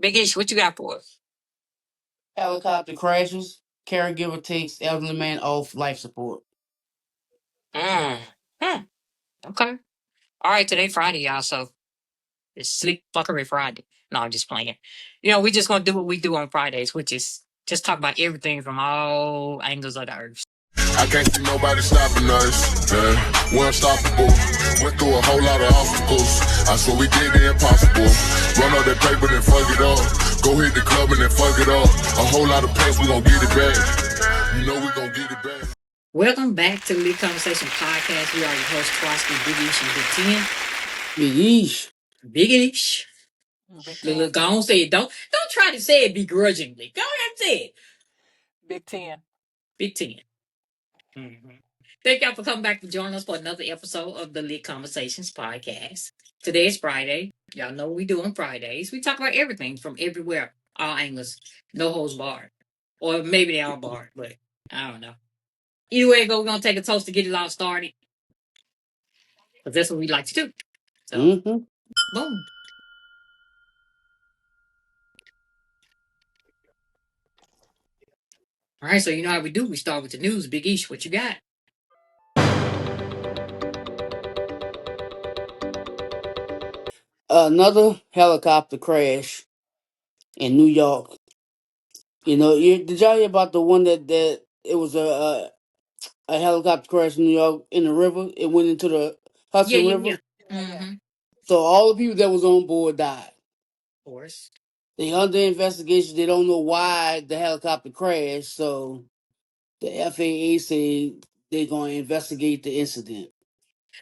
Big Ish, what you got for us? Helicopter crashes. Caregiver takes elderly man off life support. Mm. Hmm. Okay. All right, today Friday, y'all. So it's sleep fuckery Friday. No, I'm just playing. We just gonna do what we do on Fridays, which is just talk about everything from all angles of the earth. I can't see nobody stopping us. Yeah, we're unstoppable. Went through a whole lot of obstacles. I swear we did the impossible. Run all that paper, then fuck it up. Go hit the club and then fuck it up. A whole lot of pace, we gon' get it back. You know we gon' get it back. Welcome back to the Lit Conversation Podcast. We are your hosts, Twice, Big Ish and Big Ten. Yeesh. Big Ish. Big Look, 10. go on, say it. Don't try to say it begrudgingly. Go ahead and say it. Big 10. Big 10. Mm-hmm. Thank y'all for coming back to join us for another episode of the Lit Conversations Podcast. Today is Friday. Y'all know what we do on Fridays. We talk about everything from everywhere, all angles, no holds barred. Or maybe they are barred, but I don't know. Either way, we're going to take a toast to get it all started. Because that's what we like to do. So, boom. All right, so you know how we do. We start with the news. Big Ish, what you got? Another helicopter crash in New York. Did y'all hear about the one that it was a helicopter crash in New York in the river? It went into the Yeah, Hudson yeah, River. yeah. Yeah. Mm-hmm. Of So all the people that was on board died. course. They under investigation. They don't know why the helicopter crashed. So the FAA say they're going to investigate the incident.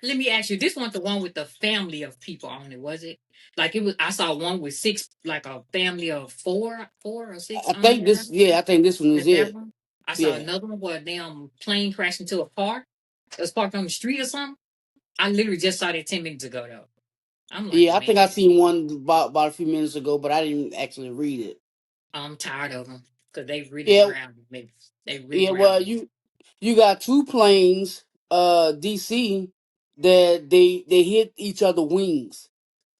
Let me ask you, this wasn't the one with the family of people on it, was it? Like it was, I saw one with six, like a family of four or six I on think there. this. Yeah, I think this one is Is that it. one? I saw Yeah. another one where a damn plane crashed into a car. It was parked on the street or something. I literally just saw that 10 minutes ago though. I'm like, Yeah, I man, think I seen one about a few minutes ago, but I didn't actually read it. I'm tired of them because they really Yeah, grounded me. They really yeah. Well, grounded me. you got two planes, DC, that they hit each other wings.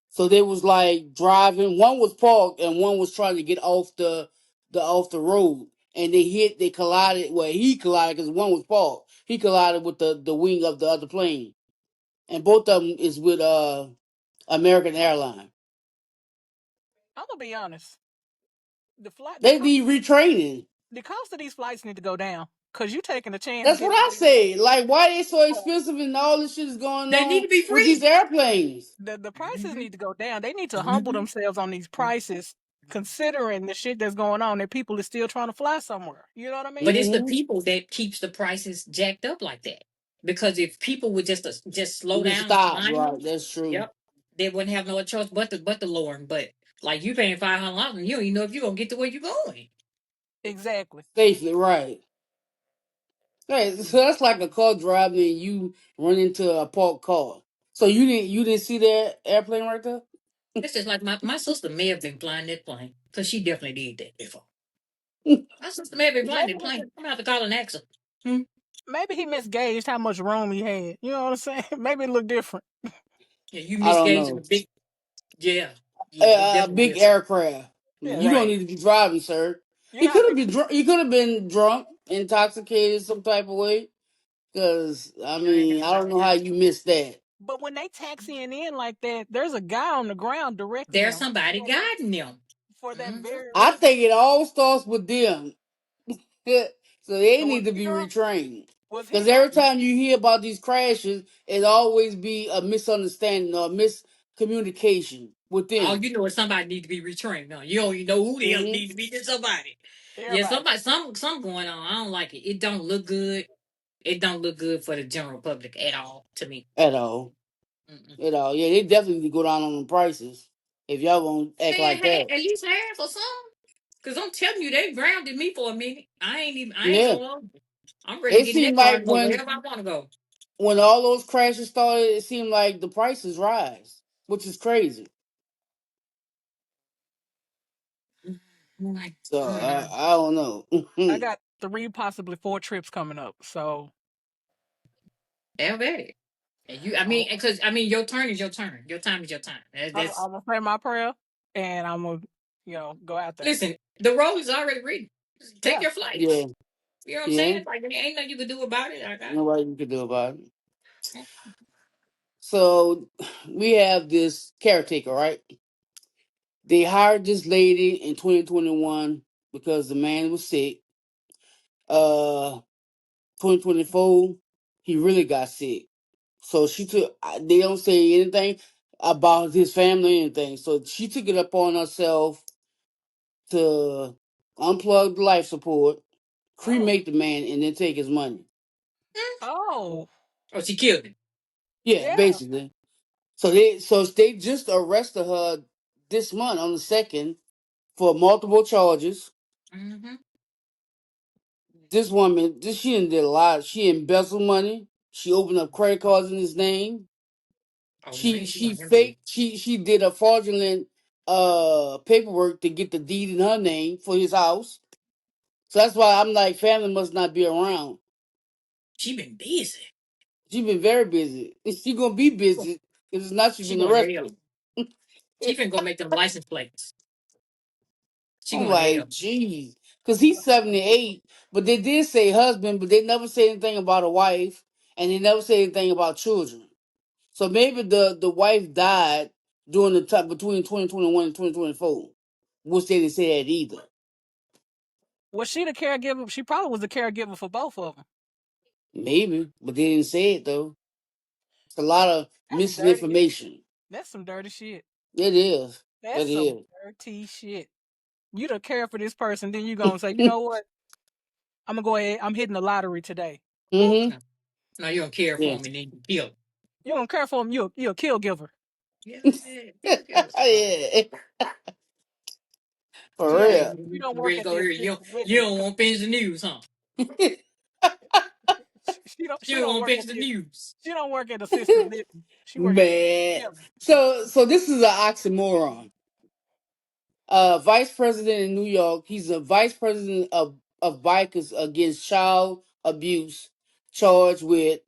So they was like driving. One was parked and one was trying to get off the road, and they collided. Well, he collided because one was parked. He collided with the wing of the other plane, and both of them is with American Airlines. I'm gonna be honest. The flight, They need retraining. the cost of these flights need to go down because you taking a chance That's what getting I on these. say. Like, why they so expensive and all this shit is going They need on to be with these free. airplanes? The prices need to go down. They need to humble Mhm. themselves on these prices, considering the shit that's going on. That people are still trying to fly somewhere. You know what I But mean? it's the Mm-hmm. people that keeps the prices jacked up like that. Because if people would just slow Just down stop. flying Right. them, That's true. yep, they wouldn't have no choice but to lower them. But like you paying $500, and you don't even know if you're gonna get to where you're going. Exactly. Safely. Right. Right. So that's like a car driving and you run into a parked car. So you didn't see that airplane right there? It's just like my sister may have been flying that plane because she definitely did that before. My sister may have been flying Maybe that plane. I'm gonna have to call an accident. Hmm? maybe he misgauged how much room he had. You know what I'm saying? Maybe it looked different. Yeah, you I don't misgauging the know. big. Yeah, yeah, it A definitely big is. aircraft. Yeah. You don't Right. need to be driving, sir. You He know how could they. have been drunk. He could have been drunk, intoxicated, some type of way. Because I You ain't mean, never I don't know. know how you missed that. But when they taxiing in like that, there's a guy on the ground directing There's them somebody guiding them. for that Hmm. very I reason. think it all starts with them. So they So was need to he be drunk? retrained. Was he Because every drunk? time you hear about these crashes, it always be a misunderstanding or miscommunication with All them. you know is somebody need to be retrained. No, you don't even know who the hell Hmm needs to be to somebody. Yeah, Everybody. somebody, some going on. I don't like it. It don't look good. It don't look good for the general public at all to me. At all. Mm-mm. At all. Yeah, they definitely need to go down on the prices if y'all gonna act Man, like that. at least half or some. Cause I'm telling you, they grounded me for a minute. I ain't Yeah. gonna lie. I'm ready to It get in seemed that car like and go wherever I want to go. when all those crashes started, it seemed like the prices rise, which is crazy. Like, So I don't know. I got 3, possibly 4 trips coming up. So have at it. And you, I I'm, mean, because I mean, your turn is your turn. Your time is your time. I'm That's gonna say my prayer, and I'm gonna go out there. Listen, the road is already written. Take Yeah. your flight. Yeah, You know what I'm yeah. saying? Like, there ain't nothing you can do about it. Nobody you can do about it. So we have this caretaker, right? They hired this lady in 2021 because the man was sick. 2024, he really got sick. So she took. They don't say anything about his family or anything. So she took it upon herself to unplug the life support, Oh. cremate the man, and then take his money. Oh. Oh, she killed him. Yeah, Yeah. basically. So they just arrested her this month on the 2nd for multiple charges. Mm-hmm. This woman, she done did a lot. She embezzled money. She opened up credit cards in his name. Oh She man, she she on him good. faked. She did a fraudulent paperwork to get the deed in her name for his house. So that's why I'm like, family must not be around. She been busy. She been very busy. She gonna be busy because it's not she She been going to hell. arrested. She finna go make them license plates. She I'm going to like, hell. geez, because he's 78, but they did say husband, but they never say anything about a wife, and they never say anything about children. So maybe the wife died during the time between 2021 and 2024, which they didn't say that either. Was she the caregiver? She probably was the caregiver for both of them. Maybe, but they didn't say it though. It's a lot of That's missing dirty. information. That's some dirty shit. It is. That's It some is. dirty shit. You don't care for this person, then you gonna say, you know what? I'm gonna go ahead. I'm hitting the lottery today. Mm-hmm. No, no, you don't care for Yeah. him and then you kill him. You don't care for him. You a kill giver. Yeah, yeah, yeah. Yeah. She For don't. Hey, real. She don't you work ready to at go the here? assisted You living. don't want to finish the news, huh? She don't. You She don't don't want to work finish at the the. news. She don't work at assisted living. She work at Man. killing. So this is an oxymoron. Vice president in New York. He's a vice president of bikers against child abuse, charged with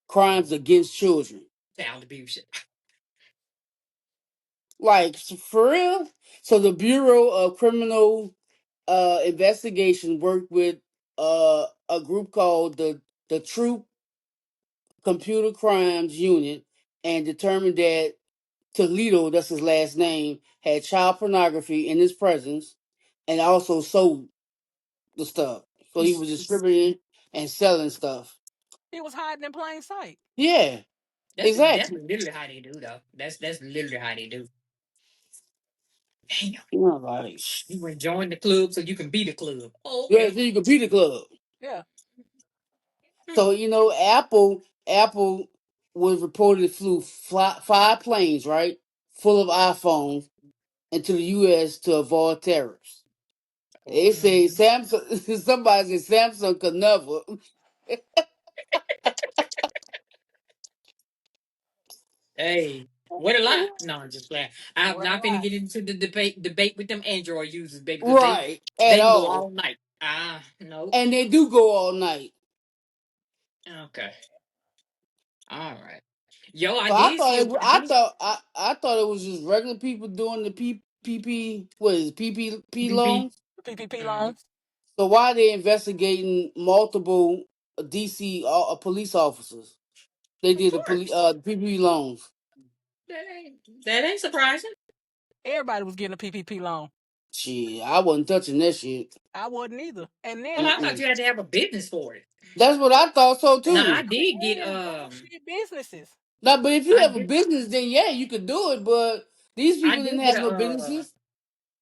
crimes against children. Child abuse. Like for real. So the Bureau of Criminal Investigation worked with a group called the Troop Computer Crimes Unit and determined that Toledo, that's his last name, had child pornography in his presence and also sold the stuff. So he was distributing and selling stuff. He was hiding in plain sight. Yeah, That's exactly. literally how they do though. That's literally how they do. Damn, You know, like, you want to join the club so you can be the club. Oh, yeah, okay. so you could be the club. Yeah. Hmm. So Apple was reportedly flew 5 planes, right, full of iPhones into the U.S. to avoid tariffs. Oh, They say mhm. Samsung. Somebody said Samsung could never. Hey, what a lie! No, I'm just playing. I'm What a not finna lie. get into the debate with them Android users, baby, because Right at they can go all, all night. Ah, no. and they do go all night. Okay, all right. Yo, I So I did thought see. it, I thought it was just regular people doing the PP what is it, PPP PPP. loans. PPP Mm-hmm. loans. So why are they investigating multiple DC police officers? They Of did the course, PPP loans. that ain't surprising. Everybody was getting a PPP loan. Shit, I wasn't touching that shit. I wasn't either. And then Well, they I thought Mm-mm. you had to have a business for it. That's what I thought so Now I too. did get damn bullshit businesses. Now, but if you I have a did business, then yeah, you could do it. But these I people didn't did get have a no businesses.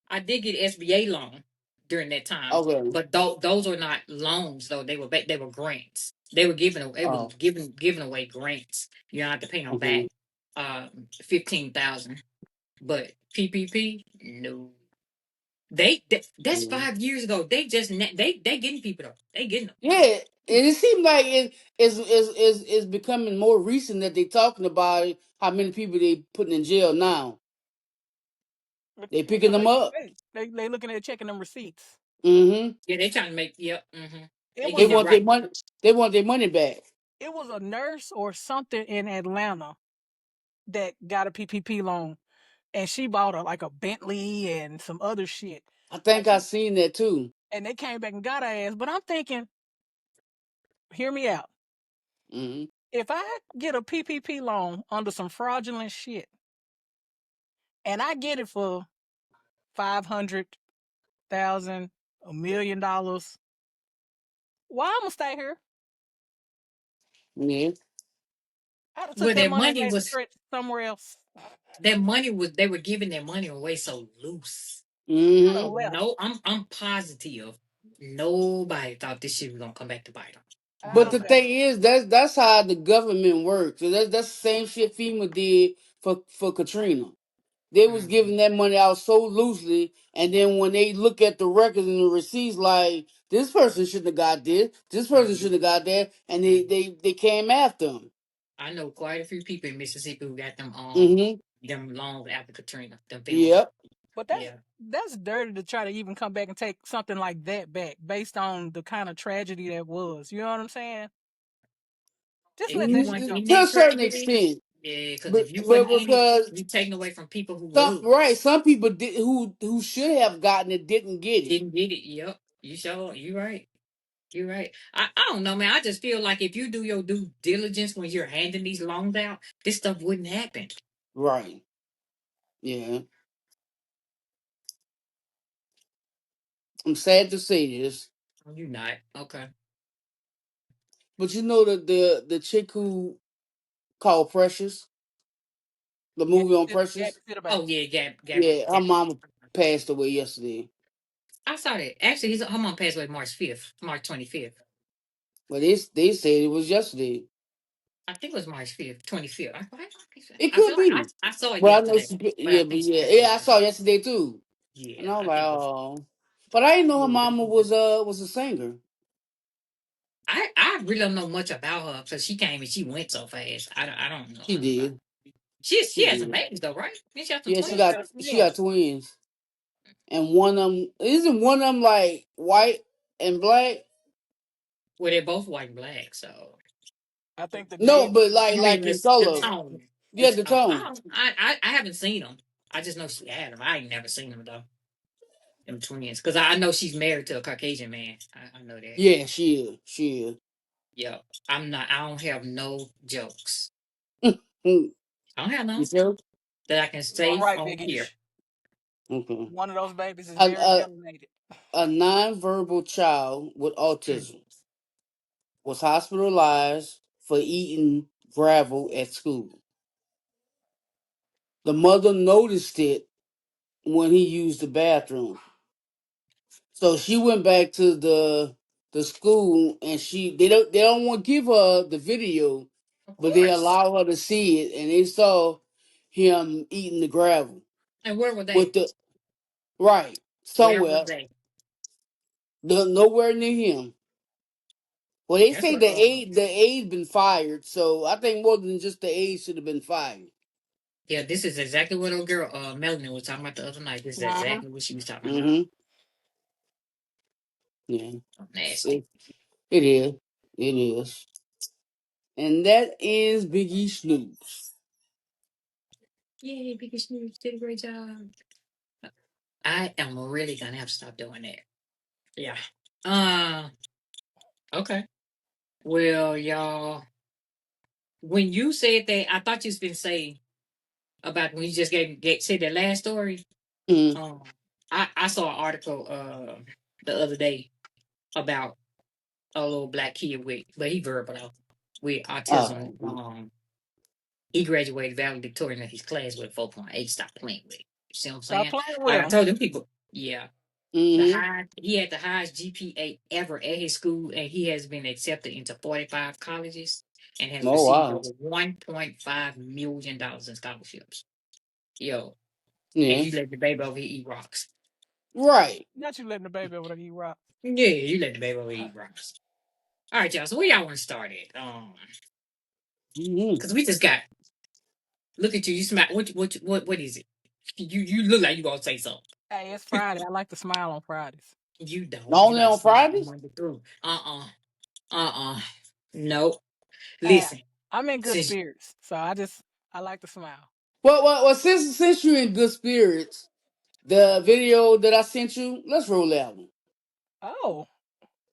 I did get SBA loan during that time, Okay. but those were not loans though. They were grants. They was Oh. giving away grants. You don't have to pay them back. Okay. 15,000. But PPP, no. That's Yeah. 5 years ago. They getting people though. They getting them. Yeah, and it seems like it's becoming more recent that they talking about it, how many people they putting in jail now. They picking Because them up. they looking at checking them receipts. Hmm. Yeah, they trying to make. Yep. Mm-hmm. It They They was getting a it want their right. money. They want their money back. it was a nurse or something in Atlanta that got a PPP loan, and she bought a Bentley and some other shit. I Like think I she, seen that too. and they came back and got her ass. But I'm thinking, hear me out. Hmm. If I get a PPP loan under some fraudulent shit, and I get it for 500,000, $1 million, why I'm gonna stay here? Yeah. I'd have took Well, that their money and money made a was stretch somewhere else. they were giving their money away so loose. I'd have Hmm. So left. no, I'm positive nobody thought this shit was gonna come back to bite them. I'd But have the Nobody. left. thing is, that's how the government works. So that's the same shit FEMA did for Katrina. They was Mhm. giving that money out so loosely, and then when they look at the records and the receipts, like this person shouldn't have got this person Mhm. shouldn't have got that, and they Mhm. they they came after them. I know quite a few people in Mississippi who got Hmm. them loans after Katrina, them FEMA loans. Yep. But Yeah. that's dirty to try to even come back and take something like that back based on the kind of tragedy that was. You know what I'm saying? Just let If you that To shit weren't go. in a that certain tragedy, extent, yeah, because but if you but wasn't in it, because you taking away from people who some right, was. some people did who should have gotten it didn't get it. Didn't get it. Yep. You sure you right. You right. I don't know, man. I just feel like if you do your due diligence when you're handing these loans out, this stuff wouldn't happen. Right. Yeah. I'm sad to say this, You not. Okay. but you know the chick who called Precious, the movie on Gabby Precious. Sidibe. Oh yeah, Yeah, her mama passed away yesterday. I saw that. Actually, her mom passed away March 5th, March 25th. But they said it was yesterday. I think it was March 5th, 25th. It I could feel like be. I saw it But I know yesterday, she, but I yeah, but think she yeah, passed away yeah, I saw yesterday. it yesterday too. And Yeah, I was I like, think it was. oh. But I didn't know her Yeah. mama was a singer. I really don't know much about her because she came and she went so fast. I don't know She about. did. She She has some did. babies though, right? She has some Yeah, Yeah, she twins. got a she got twins. twins. And one of them isn't one of them like white and black. Well, they're both white and black, so I think the No, dead but you mean like in the color. tone? Yeah, the tone. I haven't seen them. I just know she had them. I ain't never seen them though. Them twins, because I know she's married to a Caucasian man. I know that. Yeah, she is. She is. Yeah, I'm not. I don't have no jokes. Mm, I don't have you none sure? that I can you all say right, on Big here. Ish. Okay. One of those babies is A, very a, melanated. a nonverbal child with Mm. autism was hospitalized for eating gravel at school. The mother noticed it when he used the bathroom. So she went back to the school and they don't want to give her the video, Of but they course. allow her to see it and they saw him eating the gravel And where were with they? the right Where were somewhere, they? nowhere near him. Well, they That's say what. the aide been fired, so I think more than just the aide should have been fired. Yeah, this is exactly what old girl Melanie was talking about the other night. This is Uh-huh. exactly what she was talking about. Mm-hmm. Yeah, Nasty. it, it is. It is. And that is Biggie Snoops. Yay, Biggest News did a great job. I am really gonna have to stop doing that. Yeah. Uh okay. Well, y'all, when you said that, I thought you was been saying about when you just said that last story. Mm. Um, I saw an article the other day about a little black kid but he verbal though, with autism. Oh. He graduated valedictorian in his class with a 4.8. Stop playing with it. You see what I'm Stop saying? playing with Like I them. told them people, yeah. Mm-hmm. He had the highest GPA ever at his school, and he has been accepted into 45 colleges and has Oh received wow. over $1.5 million in scholarships. Yo, and Yeah. you let the baby over here eat rocks. Right. Not you letting the baby over there eat rock. Yeah, you let the baby over here eat rocks. All right, y'all. So where y'all want to start at? Mm-hmm. Because we just got look at you. You smile. What is it? You look like you gonna say something. Hey, it's Friday. I like to smile on Fridays. You don't. You Only got to on smile Fridays. Monday through. No. Hey, Listen. I'm in good Since spirits, so I like to smile. Well, since you're in good spirits, the video that I sent you, let's roll that one. Oh,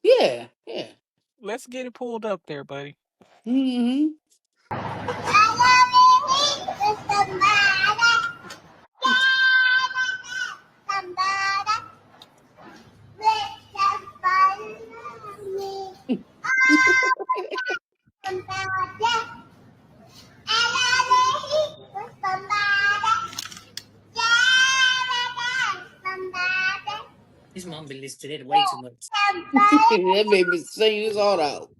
Yeah, yeah. let's get it pulled up there, buddy. Mm-hmm. His mom been listening to that way too much. That made me sing his heart out.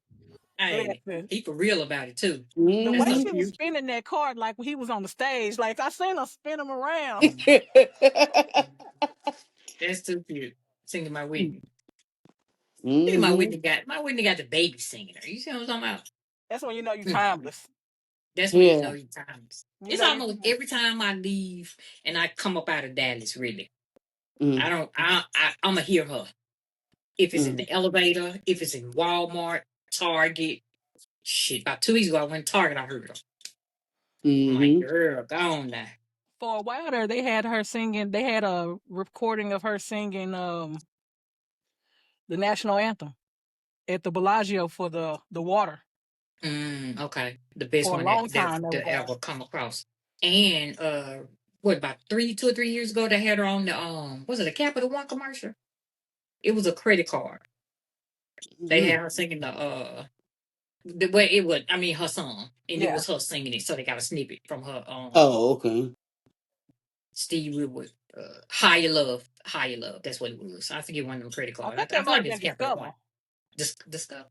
Hey, Listen, he for real about it too. the That's way so Mm-hmm. she was cute. spinning that card like he was on the stage, like I seen her spin him around. That's too cute. Singing my Whitney. Look at Mm-hmm. My Whitney got the baby singing her. You see what I'm talking about? That's when you know you Mm. timeless. That's when you know Yeah. your times. You It's know you almost timeless. every time I leave and I come up out of Dallas, really. I Mm-hmm. don't I'ma hear her. If it's in Mm-hmm. the elevator, if it's in Walmart, Target. Shit. About 2 weeks ago I went to Target, I heard her. I'm like, Mm-hmm. girl, go on now. For a while there, they had her singing. They had a recording of her singing the national anthem at the Bellagio for the water. Okay. The best For a one long that time, they was that on. ever come across. And what about 2 or 3 years ago they had her on the was it a Capital One commercial? It was a credit card. They Mm-hmm. had her singing the way it was I mean her song. And it Yeah. was her singing it, so they got a snippet from her Oh, okay. Steve Woodward Higher Love. Higher Love. That's what it was. I forget one of them credit I cards. think I that feel might like have it's been Capital One. Discover. Just stuff.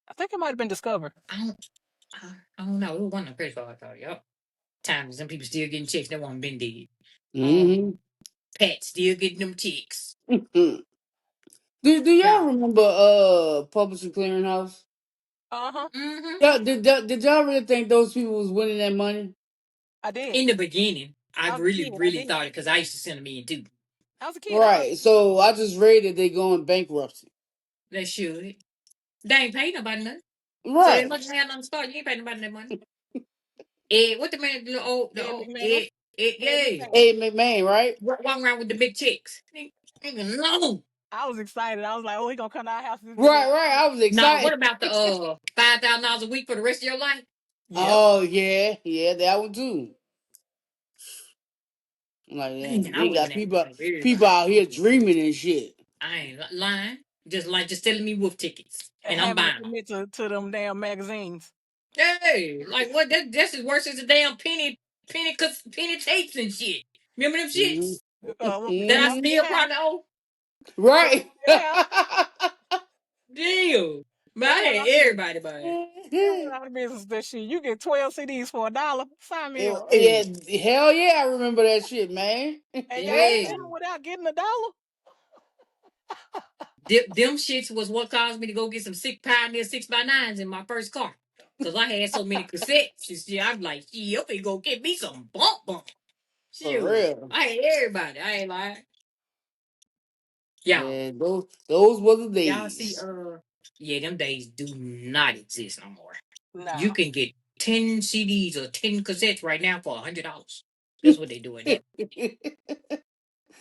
I think it might have been Discover. I don't I don't know. It was one of them credit cards, I thought, yep. Times some people still getting checks that won't been dead. Mm-hmm. Um, Pat still getting them checks. Do y'all Yeah. remember Publishing Clearinghouse? Uh huh. Mm-hmm. Yeah, did y'all really think those people was winning that money? I did. In the beginning, I I was a really, kid. I really did. thought it because I used to send them in too. I was a kid. I Right. So I just read that they going bankruptcy. They should. They ain't pay nobody nothing. So as Right. much as they had nothing to start, you ain't pay nobody that money. What the man, the Ed old, McMahon. Ed yeah, McMahon. Hey McMahon, right? walking around with the big checks. Nigga, no. I was excited. I was like, oh, he gonna come to our house and give me Right, a right. check. I was Now, what excited. about the $5,000 a week for the rest of your life? Yep. Oh yeah, yeah, that one too. Like Man, I they would have got been acting like people everybody. out here dreaming and shit. I ain't lying. Just selling me wolf tickets, And and I'm having to buying them. commit to them damn magazines. Hey, like what? That's as worse as the damn penny tapes and shit. Remember them Hmm. shits that Yes, I I Hmm. still still have. probably owe? Yes, Right. I still have. Damn, but I That went had out of business. everybody buying. That went out of business. That shit. You get 12 CDs for $1. Sign me up. Hey, Yeah, hell yeah, I remember that shit, man. And you ain't hey, selling without getting $1. them shits was what caused me to go get some sick Pioneer 6x9s in my first car. Cause I had so many cassettes. And shit, I'm like, shit, I'm finna go get me some bump. For Shoot, real. I had everybody. I ain't lying. Y'all, Yeah, those were the y'all see, days. yeah, them days do not exist no more. You No. can get 10 CDs or 10 cassettes right now for $100. That's what they doing now.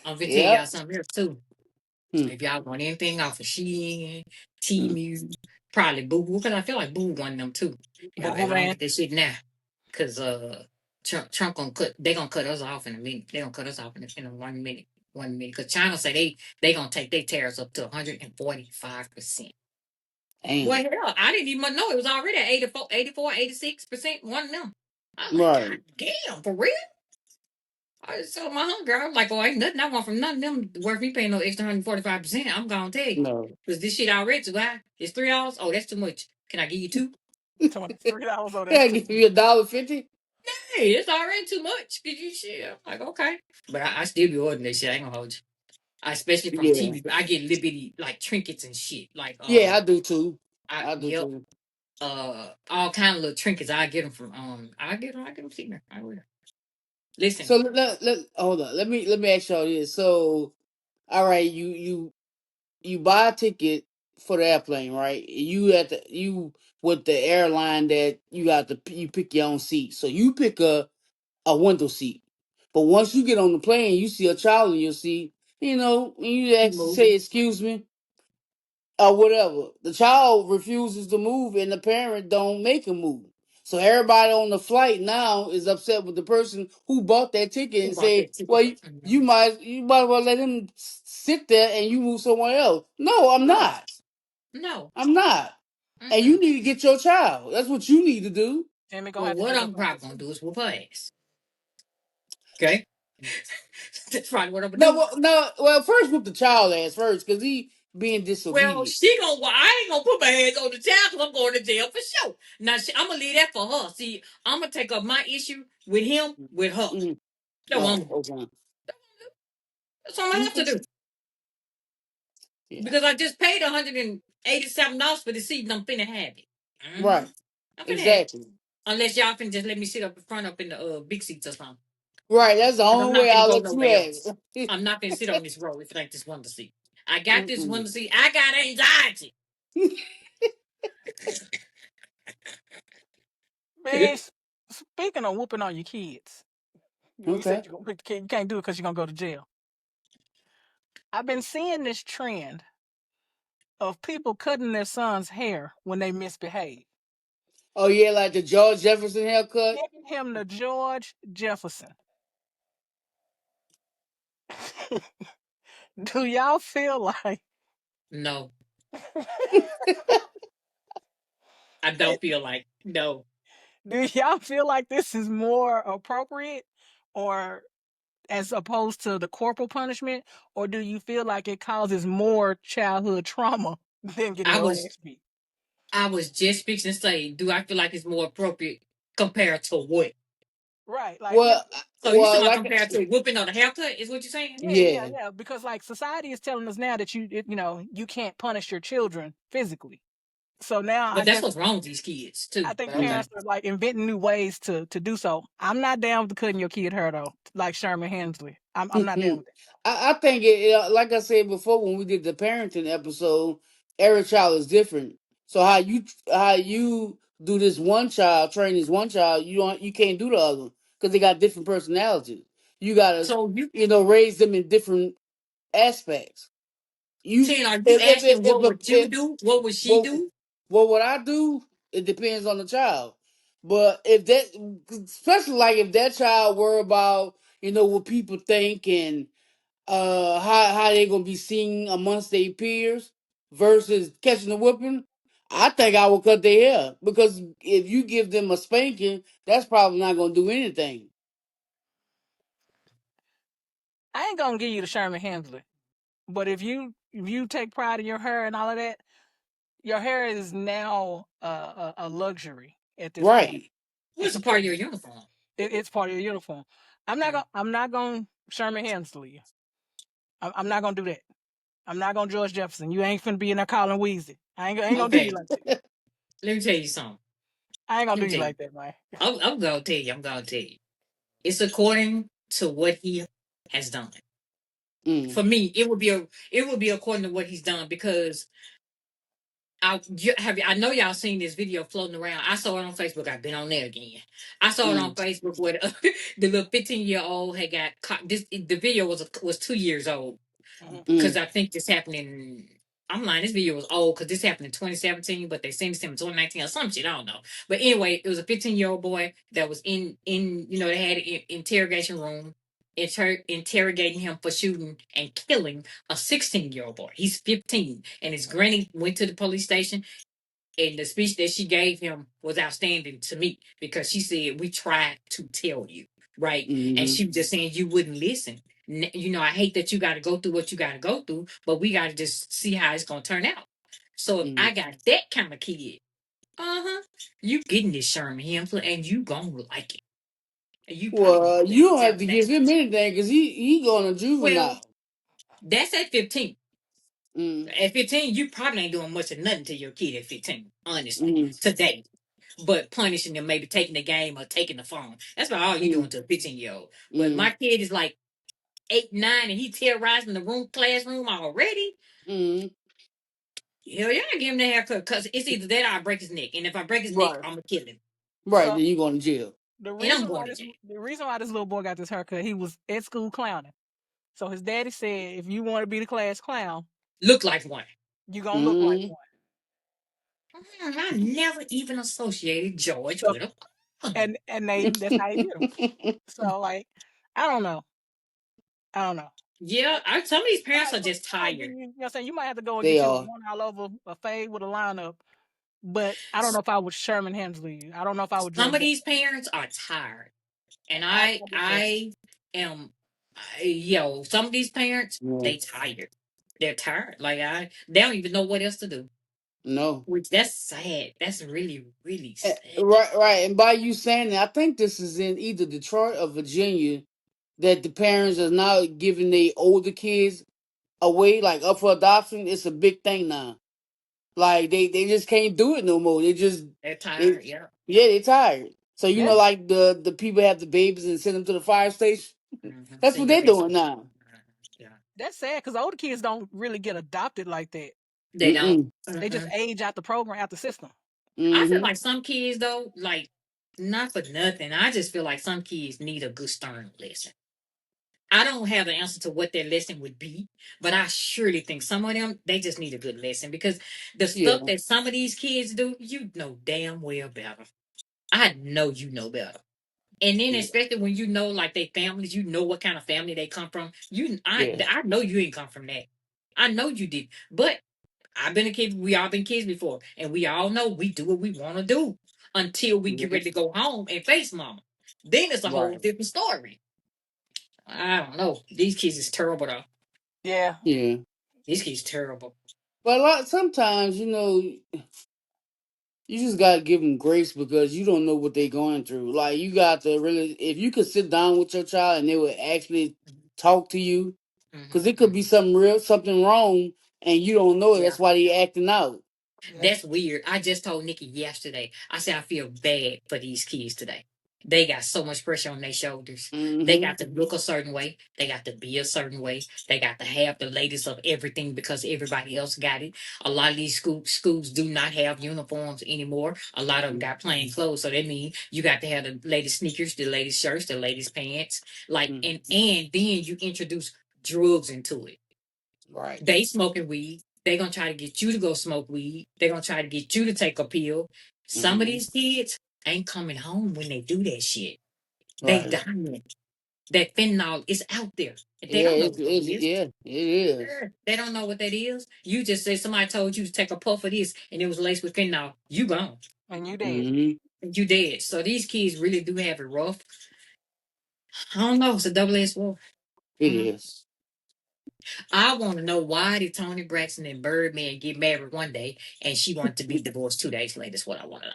I'm gonna tell y'all Yep. something else too. Hmm. If y'all want anything off of Shein, Hmm. Temu, probably Boo, because I feel like Boo one of them too. Y'all better go and Boomerang. get this shit now, cause Trump gonna cut. They gonna cut us off in a minute. They gonna cut us off in a 1 minute. 1 minute, cause China say they gonna take their tariffs up to 145%. Well, Damn. hell, I didn't even know it was already at 84, 84, 86%. One of them. I'm like, God Right. damn, for real? I just told my hunger. I'm like, oh, ain't nothing I want from none of them worth me paying no extra 145%. I'm gonna tell you. No. Because this shit already too high. It's $3. Oh, that's too much. Can I give you two? $3. Oh, that's Yeah, too give much. you $1.50. Hey, it's already too much. Could you shit? I'm like, okay. But I still be ordering this shit. I ain't gonna hold you. Especially from Yeah. TV. I get little bitty like trinkets and shit. Like Yeah, I do too. I I do yep. too. All kind of little trinkets. I get them from I get them senior. I will. Listen. So hold on. Let me ask y'all this. So, all right, you buy a ticket for the airplane, right? You with the airline that you pick your own seat. So you pick a window seat. But once you get on the plane, you see a child in your seat. And you You actually move. say, "Excuse me," or whatever. The child refuses to move, and the parent don't make him move. So everybody on the flight now is upset with the person who bought that ticket Who and bought say, that "Well, ticket? you, Mhm. you might you might well let him sit there and you move somewhere else." No, I'm No, not. no. I'm not. And you Mm-mm. need to get your child. That's what you need to do. Tammy gonna Well, have to what get her I'm probably glasses. gonna do is whoop her ass. Okay, that's probably what I'm gonna No, do. well, no. Well, first with the child ass first, because he being Well, disobedient. she gonna. Well, I ain't gonna put my hands on the child because I'm going to jail for sure. Now, I'm gonna leave that for her. See, I'm gonna take up my issue with him, with her. Mm. That's what I'm Oh, gonna do. okay. That's all I have to Okay. do Yeah. because I just paid $187 for the seat and I'm finna have it. Right. I'm finna have it. Exactly. Unless y'all can just let me sit up in front, up in the big seats or something. Right. That's the Because I'm only not way gonna I'll go let you nowhere have else. it. I'm not gonna sit on this row if it ain't this window seat. I got this Mm-mm. window seat. I got anxiety. Man, speaking of whooping on your kids, you said Okay. you're gonna pick the kid. You can't do it because you're gonna go to jail. I've been seeing this trend of people cutting their son's hair when they misbehave. Oh yeah, like the George Jefferson haircut. Giving him the George Jefferson. Do y'all feel like No, I don't feel like no. do y'all feel like this is more appropriate or as opposed to the corporal punishment, or do you feel like it causes more childhood trauma than getting I your was ass beat? I was just fixing to say, do I feel like it's more appropriate compared to what? Right, like well, So you well, talking about like compared to whooping or the haircut is what you're saying? yeah, yeah, yeah. yeah. Because like society is telling us now that you can't punish your children physically. So now But that's what's wrong with these kids I too. think But okay. parents are like inventing new ways to do so. I'm not down with cutting your kid hair though, like Sherman Hensley. I'm not down with that. I think like I said before when we did the parenting episode, every child is different. So how you do this one child, train this one child, you can't do the other because they got different personalities. You gotta So you raise them in different aspects. You 10, are you asking what would you if do? What would she what do? what I do, it depends on the child. But if that, especially like if that child worry about what people think and how they gonna be seen amongst their peers versus catching a whooping, I think I will cut their hair because if you give them a spanking, that's probably not gonna do anything. I ain't gonna give you the Sherman Hensley, but if you take pride in your hair and all of that, your hair is now a luxury at this point. Right. What's a part of your uniform? It's part of your uniform. I'm not gonna Sherman Hensley you. I'm not gonna do that. I'm not gonna George Jefferson. You ain't finna be in there calling Wheezy. I ain't gonna do you Okay, like that. let me tell you something. I ain't gonna Let do me you tell you. like that, man. I'm gonna tell you. I'm gonna tell you. It's according to what he has done. Mm, For me, it would be according to what he's done because I know y'all seen this video floating around. I saw it on Facebook. I've been on there again. I saw it on mm, Facebook where the little 15-year-old had got caught. The video was 2 years old Mhm. because mm, I think this happened in. I'm lying. This video was old because this happened in 2017, but they seen this in 2019 or some shit. I don't know. But anyway, it was a 15-year-old boy that was in they had an interrogation room, interrogating him for shooting and killing a 16-year-old boy. He's 15, and his granny went to the police station, and the speech that she gave him was outstanding to me because she said, "We tried to tell you, right?" And mm, she was just saying you wouldn't listen. I hate that you got to go through what you got to go through, but we got to just see how it's gonna turn out. So if mm. I got that kind of kid, you getting this Sherman Hemsley, and you gonna like it, and you probably gonna Well, go you down to don't have town to with that. give him anything because he going to Well, juvenile. that's at 15. Mm, At 15, you probably ain't doing much of nothing to your kid at 15, honestly, mm, today. But punishing them, maybe taking the game or taking the phone. That's about all you doing mm, to a 15-year-old. But mm, my kid is like 8, 9, and he terrorizing the classroom already. mm. Hell yeah, I give him the haircut because it's either that or I break his neck. And if I break his neck, Right. I'm gonna kill him. Right. So Then you going to jail. The and I'm reason going why to this jail. the reason why this little boy got this haircut, he was at school clowning. So his daddy said, if you want to be the class clown, Look like one. you gonna look like Mm-hmm. one. I never even associated George So with a clown. and that's how he did him. So like, I don't know. I don't know. Yeah, some of these parents are just I might give tired. you, you know what I'm saying? You might have to go and They get you a are. one all over a fade with a lineup. But I don't know if I would Sherman Hemsley you. I don't know if I would Some dress of that. these parents are tired, and I do too. I am, yo. Some of these parents, Yeah. they tired. They're tired. They don't even know what else to do. No. Which that's sad. That's really, really sad. Right, right. And by you saying that, I think this is in either Detroit or Virginia that the parents are now giving their older kids away, like up for adoption. It's a big thing now. Like they just can't do it no more. They're They tired. Yeah. yeah, they tired. So That's like the people have the babies and send them to the fire station. That's what Single they're face. doing now. Yeah. that's sad because older kids don't really get adopted like that. They don't. Mm-mm. They just age out the program, out the system. I feel Mm-hmm. like some kids though, like not for nothing. I just feel like some kids need a good stern lesson. I don't have the answer to what their lesson would be, but I surely think some of them they just need a good lesson because the stuff Yeah. that some of these kids do, you know damn well better. I know you know better. And then Yeah. especially when you know like they families, you know what kind of family they come from. Yeah. I know you ain't come from that. I know you did. But I've been a kid, we all been kids before, and we all know we do what we want to do until we get ready to go home and face mama. Then it's a whole Right. different story. I don't know. These kids is terrible though. Yeah. Yeah. These kids terrible. But sometimes you just gotta give them grace because you don't know what they're going through. Like you got to really, if you could sit down with your child and they would actually talk to you, because it could be Hmm. something wrong, and you don't know it. Yeah. That's why they acting out. Yeah. That's weird. I just told Nikki yesterday. I said I feel bad for these kids today. They got so much pressure on their shoulders. They Mm-hmm. got to look a certain way. They got to be a certain way. They got to have the latest of everything because everybody else got it. A lot of these schools do not have uniforms anymore. A lot of them got plain clothes. So that means you got to have the latest sneakers, the latest shirts, the latest pants. Like Mm-hmm. and then you introduce drugs into it. Right. They smoking weed. They gonna try to get you to go smoke weed. They gonna try to get you to take a pill. Some of Mm-hmm. these kids ain't coming home when they do that shit. They Right. dying. That fentanyl is out there. They Yeah. don't know what that is. Yeah. It is. They don't know what that is. You just say somebody told you to take a puff of this and it was laced with fentanyl. You gone. And you dead. Mm-hmm. You dead. So these kids really do have it rough. I don't know. It's a double-edged sword. It Mm. is. I want to know why did Tony Braxton and Birdman get married one day and she wanted to be divorced 2 days later? That's what I want to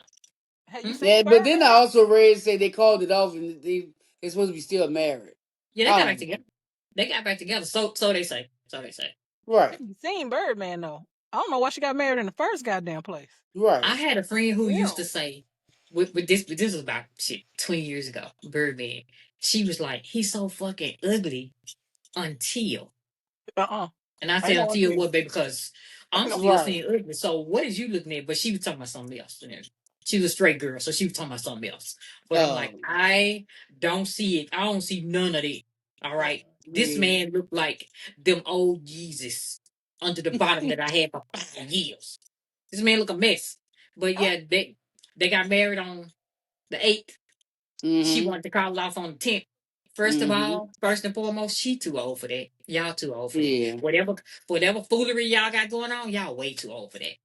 Have know. you Hmm? seen Yeah. But then I Birdman? also read say they called it off and they're supposed to be still married. Yeah, they I got don't back know. together. They got back together. So they say. So they say. Right. Have you seen Birdman though? I don't know why she got married in the first goddamn place. I Right. had a friend who Yeah. used to say, this was about shit 20 years ago. Birdman. She was like, he's so fucking ugly until. Uh-uh. And I Ain't said no until until. what, baby? Because Ain't I'm no still Right. seeing ugly. So what is you looking at? But she was talking about something else. She was a straight girl, so she was talking about something else. But I'm like, Um. I don't see it. I don't see none of it. All right. This Yeah. man looked like them old Jesus under the bottom that I had for 5 years. This man look a mess. But I, yeah, they got married on the 8th. She Mm-hmm. wanted to call it off on the 10th. First of Mm-hmm. all, first and foremost, she too old for that. Y'all too old for that. Yeah. Whatever foolery y'all got going on, y'all way too old for that.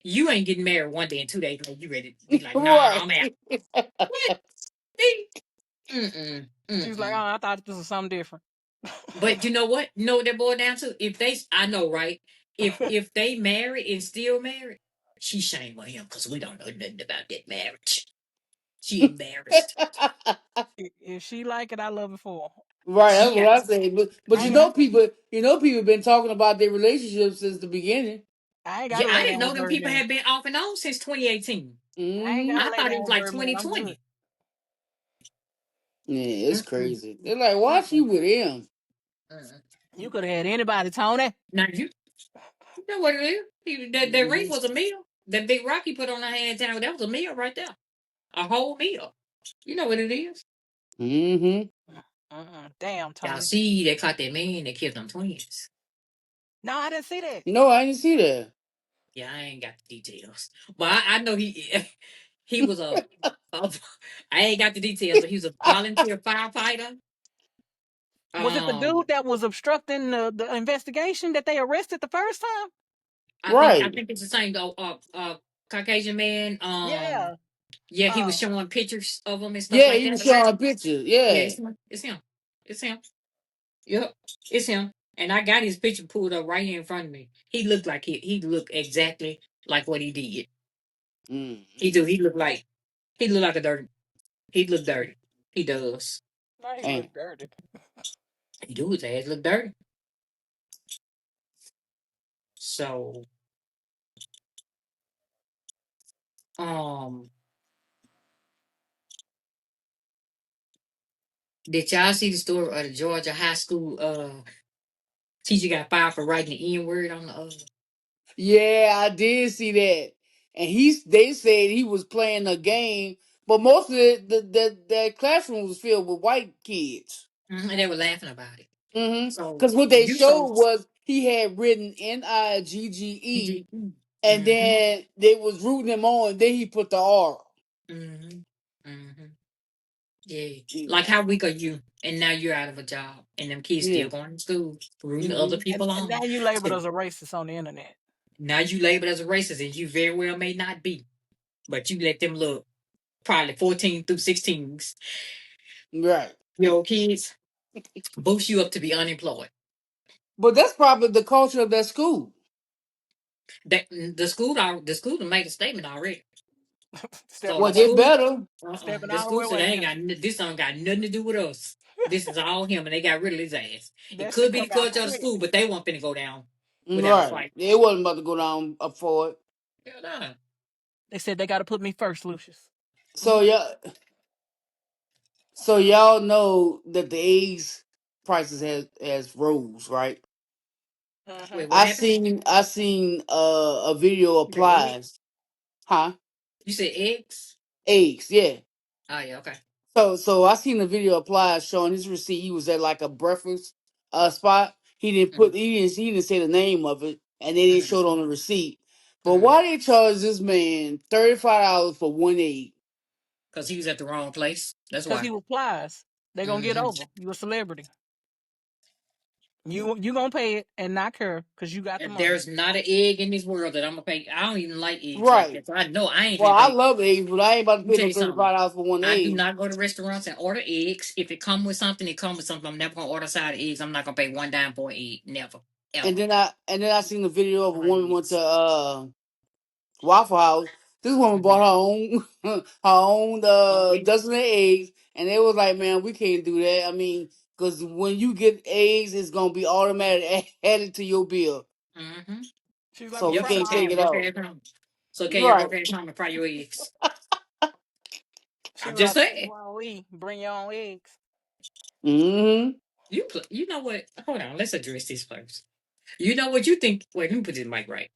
You ain't getting married one day and 2 days later. You ready to be like, nah, Right. I'm out. What? See? Mm-mm. she was like, oh, Mm-mm. I thought this was something different. But you know what? You know what that boiled down to? I know, right? If they married and still married, she shamed on him because we don't know nothing about that marriage. She embarrassed. If she like it, I love it for her. Right, that's She what got I say. But I ain't got people been talking about their relationship since the beginning. I ain't got Yeah, to I lay didn't down know with them people Birdman. had been off and on since 2018. I ain't got Mm-hmm. to I lay thought it down was with like Birdman. I'm good. 2020. Yeah, it's Mm-mm. crazy. They're like, why she Mm-mm. with him? Mm-mm. You could have had anybody, Tony. Now you know what it is. That ring Mm-hmm. was a meal. That big rock he put on her hand down, that was a meal right there. A whole meal. You know what it is? Mm-hmm. Damn, Y'all Tony. see, they caught that man that killed them twins. No, I didn't see that. No, I didn't see that. Yeah, I ain't got the details, but I know he he was a I ain't got the details, but he was a volunteer firefighter. Was it the Um, dude that was obstructing the investigation that they arrested the first time? I Right. think it's the same Caucasian man. Yeah. Yeah, he was Oh, showing pictures of him and stuff Yeah, like he that. was showing pictures. Yeah, Yeah. it's him. It's him. It's him. Yep, it's him. And I got his picture pulled up right here in front of me. He looked like he looked exactly like what he did. He Mm-hmm. do. He look like a dirty. He look dirty. He does. now he And looked dirty. He do. His ass look dirty. So, um, did y'all see the story of the Georgia high school teacher got fired for writing the N word on the yeah, I did see that. And they said he was playing a game, but most of that classroom was filled with white kids. and they were laughing about it. Mm-hmm. So Because what they you so showed was he had written Nigge, and mm-hmm, then they was rooting him on. Then he put the R. mm-hmm, mm-hmm. Yeah. Yeah. Like how weak are you? And now you're out of a job. And them kids Yeah. still going to school, rooting other Mm-hmm. people And now on. you labeled So as a racist on the internet. now you labeled as a racist and you very well may not be. But you let them look probably 14 through 16s, Right. your kids, boost you up to be unemployed. But that's probably the culture of that school. That the school done made a statement already. So Stepping Well, the they away, school, better. stepping the all the school way said they away ain't now. got this don't got nothing to do with us. This is all him, and they got rid of his ass. It That could shit be come the out culture of the quick. school, but they weren't finna go down without a Right. fight. They wasn't about to go down up for it. Hell nah. They said they got to put me first, Lucius. So y'all know that the eggs prices has rose, right? Mm-hmm. Wait, what happened? I seen a video You said egg? applies. Huh? You said eggs? Eggs, yeah. Oh yeah, okay. So I seen the video applies showing his receipt. He was at like a breakfast spot. Mm-hmm. He didn't say the name of it, and they didn't Mm-hmm. show it on the receipt. But Mm-hmm. why they charge this man $35 for one egg? Because he was at the wrong place. That's Because why. he was plies. They gonna get Mm-hmm. over. You a celebrity. You gonna pay it and not care because you got the And money. there's not an egg in this world that I'm gonna pay. I don't even like eggs like Right. that. So I know I ain't Well, gonna I pay. love eggs, but I ain't about to Let me pay tell no you thirty something. five dollars for one I do egg. not go to restaurants and order eggs. If it come with something, it come with something. I'm never gonna order a side of eggs. I'm not gonna pay one dime for an egg. Never. Ever. And then I seen the video of a Fried woman went to eggs. Waffle House. This woman Mm-hmm. bought her own her own Okay. dozen of eggs, and they was like, "Man, we can't do that. I mean, because when you get eggs, it's gonna be automatic added to your bill, Mm-hmm. She's like, so well, we Yep. So can't fry can take all you it of them. work out." at home? So can you Right. work at home and fry your eggs? She I'm was just like, saying. well, we bring your own eggs. Mm-hmm. You know what? Hold on. Let's address this first. You know what you think? Wait, let me put this mic right.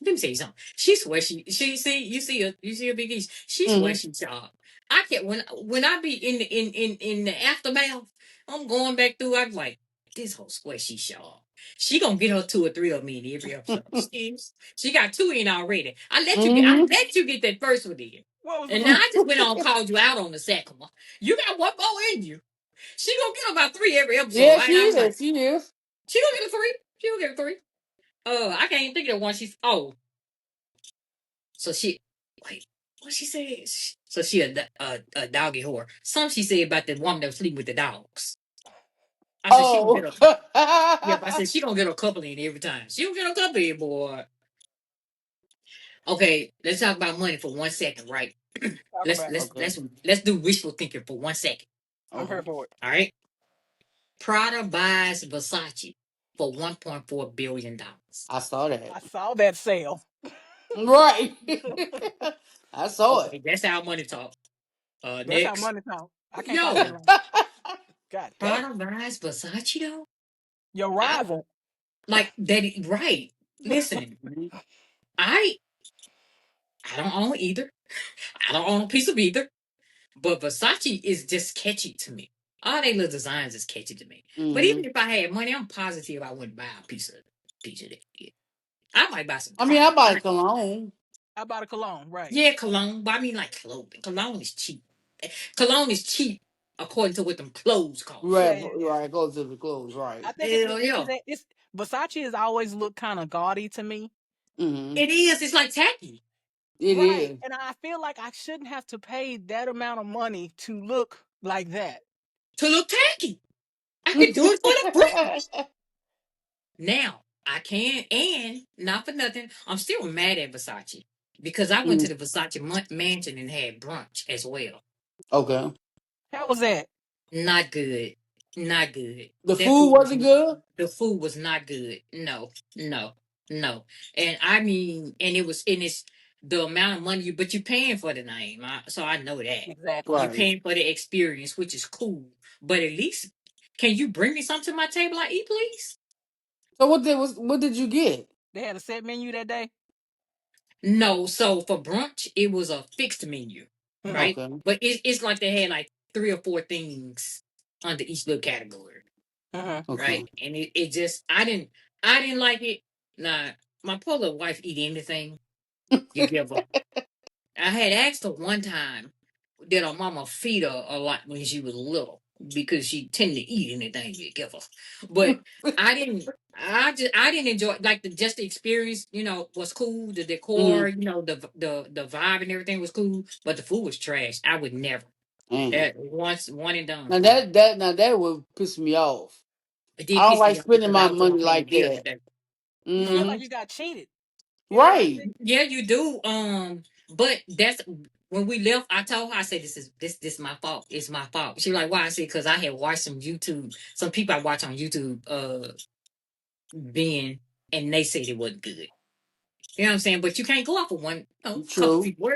Let me tell you something. She swears she see you see a big east. She Mm-hmm. swears she sharp. I can't when I be in the aftermath, I'm going back through. I'm like, this whole swear she sharp. She gonna get her two or three of me in every episode. She got two in already. I Mm-hmm. let you get that first one in. What was the And now first? I just went on and called you out on the second one. You got one more in you. She gonna get about three every episode. Yeah, And she I was like, is. She is. she gonna get a three. She gonna get a three. I can't even think of the one she's. Oh, so she, wait, what she said? So she a doggy whore. Some she said about the woman that was sleeping with the dogs. I said she gonna Oh. get a. Yep, I said she gonna get a couple in every time. She gonna get a couple in, boy. Okay, let's talk about money for 1 second, right? Talk let's about it. let's Okay. let's let's do wishful thinking for 1 second. I'm here Okay. for it. All right. Prada buys Versace for $1.4 billion. I saw that. I saw that sale. Right. I saw it. Okay, that's our money talk. That's how Next. money talk. I can't talk that Yo, long. God damn. Prada buys Versace though. Your I rival. like that. Right. Listen, I I don't own either. I don't own a piece of either. But Versace is just catchy to me. All they little designs is catchy to me. But Hmm. even if I had money, I'm positive I wouldn't buy a piece of that. Yeah. I might buy some I mean, I carpet. buy cologne. I bought a cologne, right? Yeah, cologne. But I mean, like clothing. Cologne is cheap. Cologne is cheap according to what them clothes cost. Yeah, Right, yeah, yeah. right. Go to the clothes, I right. think Hell yeah. it's Versace has always looked kind of gaudy to me. Hmm. It is. It's like tacky. It Right. is. And I feel like I shouldn't have to pay that amount of money to look like that. To look tacky. I could do it for the brand. Now, I can, and not for nothing, I'm still mad at Versace because I went to Mm, the Versace mansion and had brunch as well. okay. How was that? Not good. Not good. The That food food was wasn't good. the food was not good. No, no, no. And I mean, and it's the amount of money but you paying for the name. So I know that. Exactly. You Right. paying for the experience, which is cool. But at least can you bring me something to my table I eat, please? So what did you get? They had a set menu that day. No, so for brunch, it was a fixed menu, Hmm. right? Okay. But it's like they had like three or four things under each little category, Hmm. right? Okay. And it just I didn't like it. Nah, my poor little wife eat anything you give her. I had asked her one time, did her mama feed her a lot when she was little because she tended to eat anything you give her. But I didn't. I didn't enjoy like just the experience. Was cool. The decor, Hmm. the vibe and everything was cool. But the food was trash. I would never. Damn. That once one and done Now for me. that would piss me off. It I did don't piss like me off spending because I my was gonna money pay a like bill that. today. You feel Hmm Hmm. like you got cheated. You know what I Right. mean? Yeah, you do. But that's when we left. I told her, I said, "This is my fault. It's my fault." She was like, "Why?" I said, "Because I had watched some people I watch on YouTube, being, and they said it wasn't good. You know what I'm saying? But you can't go off of one, couple True. people.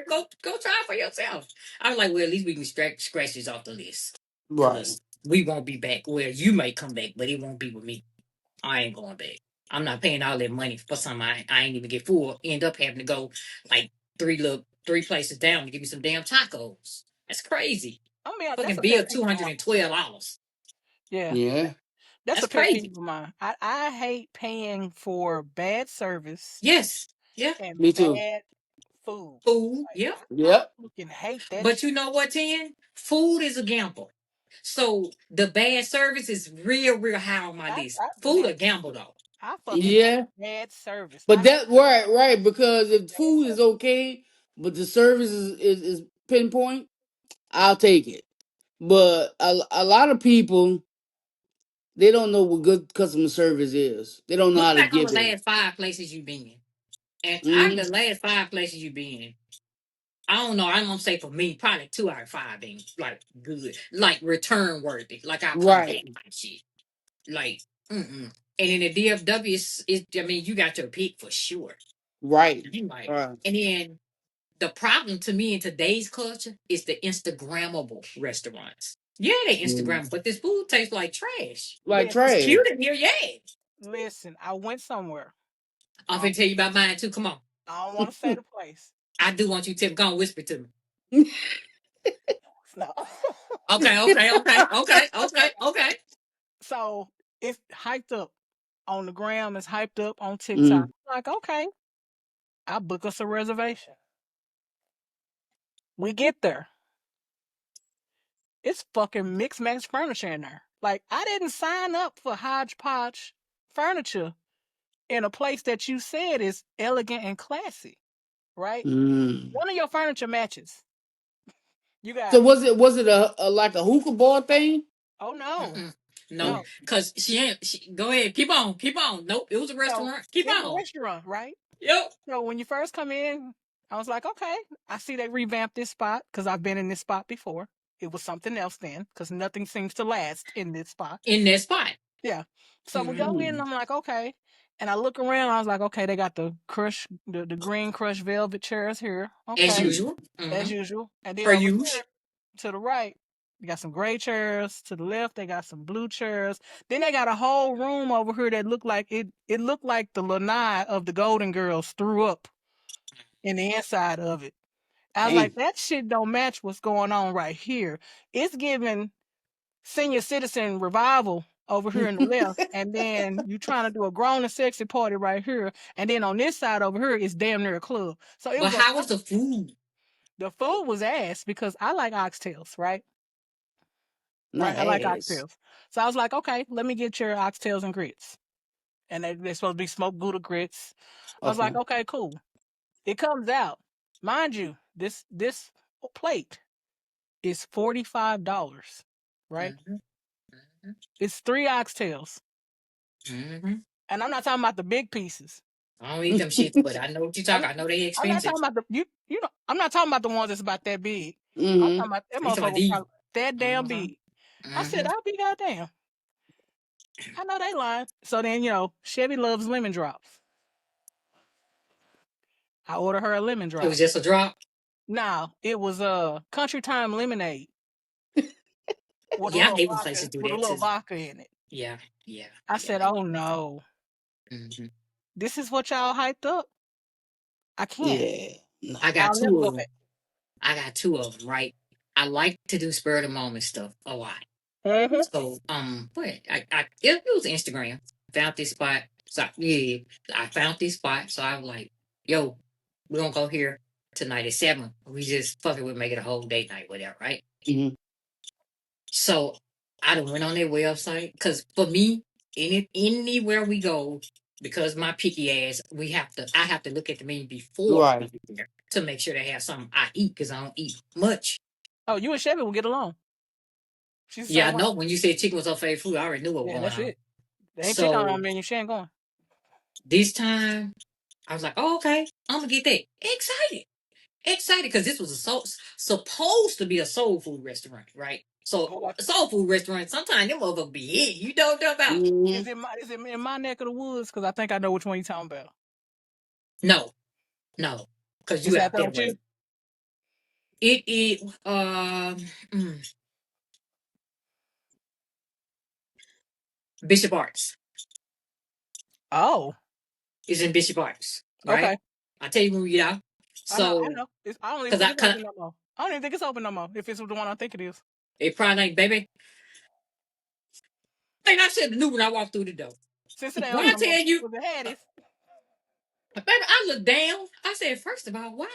Go try it for yourself." I was like, "Well, at least we can scratch this off the list Right. because we won't be back. Well, you may come back, but it won't be with me. I ain't going back. I'm not paying all that money for something I ain't even get full. End up having to go like three places down to give me some damn tacos. That's crazy. I mean, that's Fucking a pet bill peeve of mine. $212. Yeah, Yeah. that's That's a pet peeve crazy. of mine. I hate paying for bad service Yes. Yeah. and Me too. bad food. Food. Like Yep. I Yep. fucking hate that But shit. you know what, Ten? Food is a gamble. So the bad service is real high on my list. I Food a listen. gamble though. I fucking hate Yeah. bad service. But I hate that right, because if bad food is service. okay, but the service is pinpoint, I'll take it. But a lot of people they don't know what good customer service is. They don't know how Look to back on the give it. last 5 places you've been. And out of Hmm. the last 5 places you've been, I don't know. I'm gonna say for me, probably 2 out of 5 being like good, like return worthy. Like I'll come back Right, and shit. Like, mm-mm. And in the DFW, I mean, you got your pick for sure. right, You might. right. And then the problem to me in today's culture is the Instagrammable restaurants. Yeah, they Mm. Instagram, but this food tastes like trash. Like It's Listen, trash. cute in here, yeah. listen. I went somewhere. I'm Um, finna tell you about mine too. Come on. I don't want to say the place. I do want you to go and whisper to me. No. Okay. So it's hyped up on the gram. It's hyped up on TikTok. Mm. Like, okay, I'll book us a reservation. We get there. It's fucking mixed match furniture in there. Like, I didn't sign up for hodgepodge furniture in a place that you said is elegant and classy, right? Mm. One of your furniture matches. You So got, was it a like a hookah bar thing? oh no, Mm-mm. No, Oh. no. because she ain't. Go ahead. Keep on. Nope, it was a So restaurant. Keep it's a on. restaurant, right? Yep. So when you first come in, I was like, okay, I see they revamped this spot because I've been in this spot before. It was something else then because nothing seems to last in this spot. In that spot. Yeah. So we Hmm go in, and Mm. I'm like, okay. And I look around, I was like, okay, they got the green crushed velvet chairs here. As Okay, Mm. usual. as usual. And then Per over use. here to the right, they got some gray chairs. To the left, they got some blue chairs. Then they got a whole room over here that looked like it looked like the lanai of the Golden Girls threw up in the inside of it. I was like, Dang. that shit don't match what's going on right here. It's giving senior citizen revival over here in the left, and then you trying to do a grown and sexy party right here, and then on this side over here is damn near a club. So it But was a how was the food? the food was ass because I like oxtails, right? Not Right, I like ass. oxtails. So I was like, okay, let me get your oxtails and grits, and they're supposed to be smoked Gouda grits. I was like, Okay. okay, cool. It comes out, mind you, this plate is $45, right? Mm-hmm. Mm-hmm. It's 3 oxtails. Mm-hmm. And I'm not talking about the big pieces. I don't eat them shits, but I know what you I'm talk. not, I know they I'm not expensive. talking about the you know I'm not talking about the ones that's about that big. I'm Mm-hmm. talking about that You talking motherfucker about was these? probably that damn Mm-hmm. big. I said, Mm-hmm. I'll be goddamn. I know they lying. So then, Chevy loves lemon drops. I order her a lemon It was drop. just a drop. Now it was a country time lemonade with a Yeah, I little hate when vodka places do with a that little too. vodka in it. Yeah, yeah, I yeah. said, oh no, Mm-hmm. this is what y'all hyped up. I can't. Yeah. No. I got I'll never two go of them. back. I got two of them. Right. I like to do spur of the moment stuff a lot. Mm-hmm. So it was Instagram. Found this spot. So yeah, I found this spot. So I was like, yo, we're gonna go here tonight at 7. We just fuck it, we make it a whole date night, whatever, right? Mm-hmm. So I done went on their website because for me, anywhere we go, because my picky ass, I have to look at the menu before we Right. get there to make sure they have something I eat because I don't eat much. Oh, you and Chevy will get along. She's the Yeah, I same way. know when you said chicken was her favorite food, I already knew what was Yeah, going that's on. it. They ain't chicken on our So menu. She ain't going. this time I was like, oh, okay, I'm gonna get that. Excited because this was supposed to be a soul food restaurant, right? So Oh, a soul food restaurant, sometimes them motherfuckers be it. You don't know about. Mm-hmm. is it in my neck of the woods? Because I think I know which one you talking about. No, no, because Is you that out there that with you? way. It is Bishop Arts Oh, is in Bishop Arts, right? okay. I tell you when we get out. I So know. I don't even because think it's open no more. I don't even think it's open no more. If it's the one I think it is. it probably ain't, baby. Like I said, the new when I walked through the door. Since it ain't When open I no more, tell you, because it had it. baby, I looked down. I said, first of all, why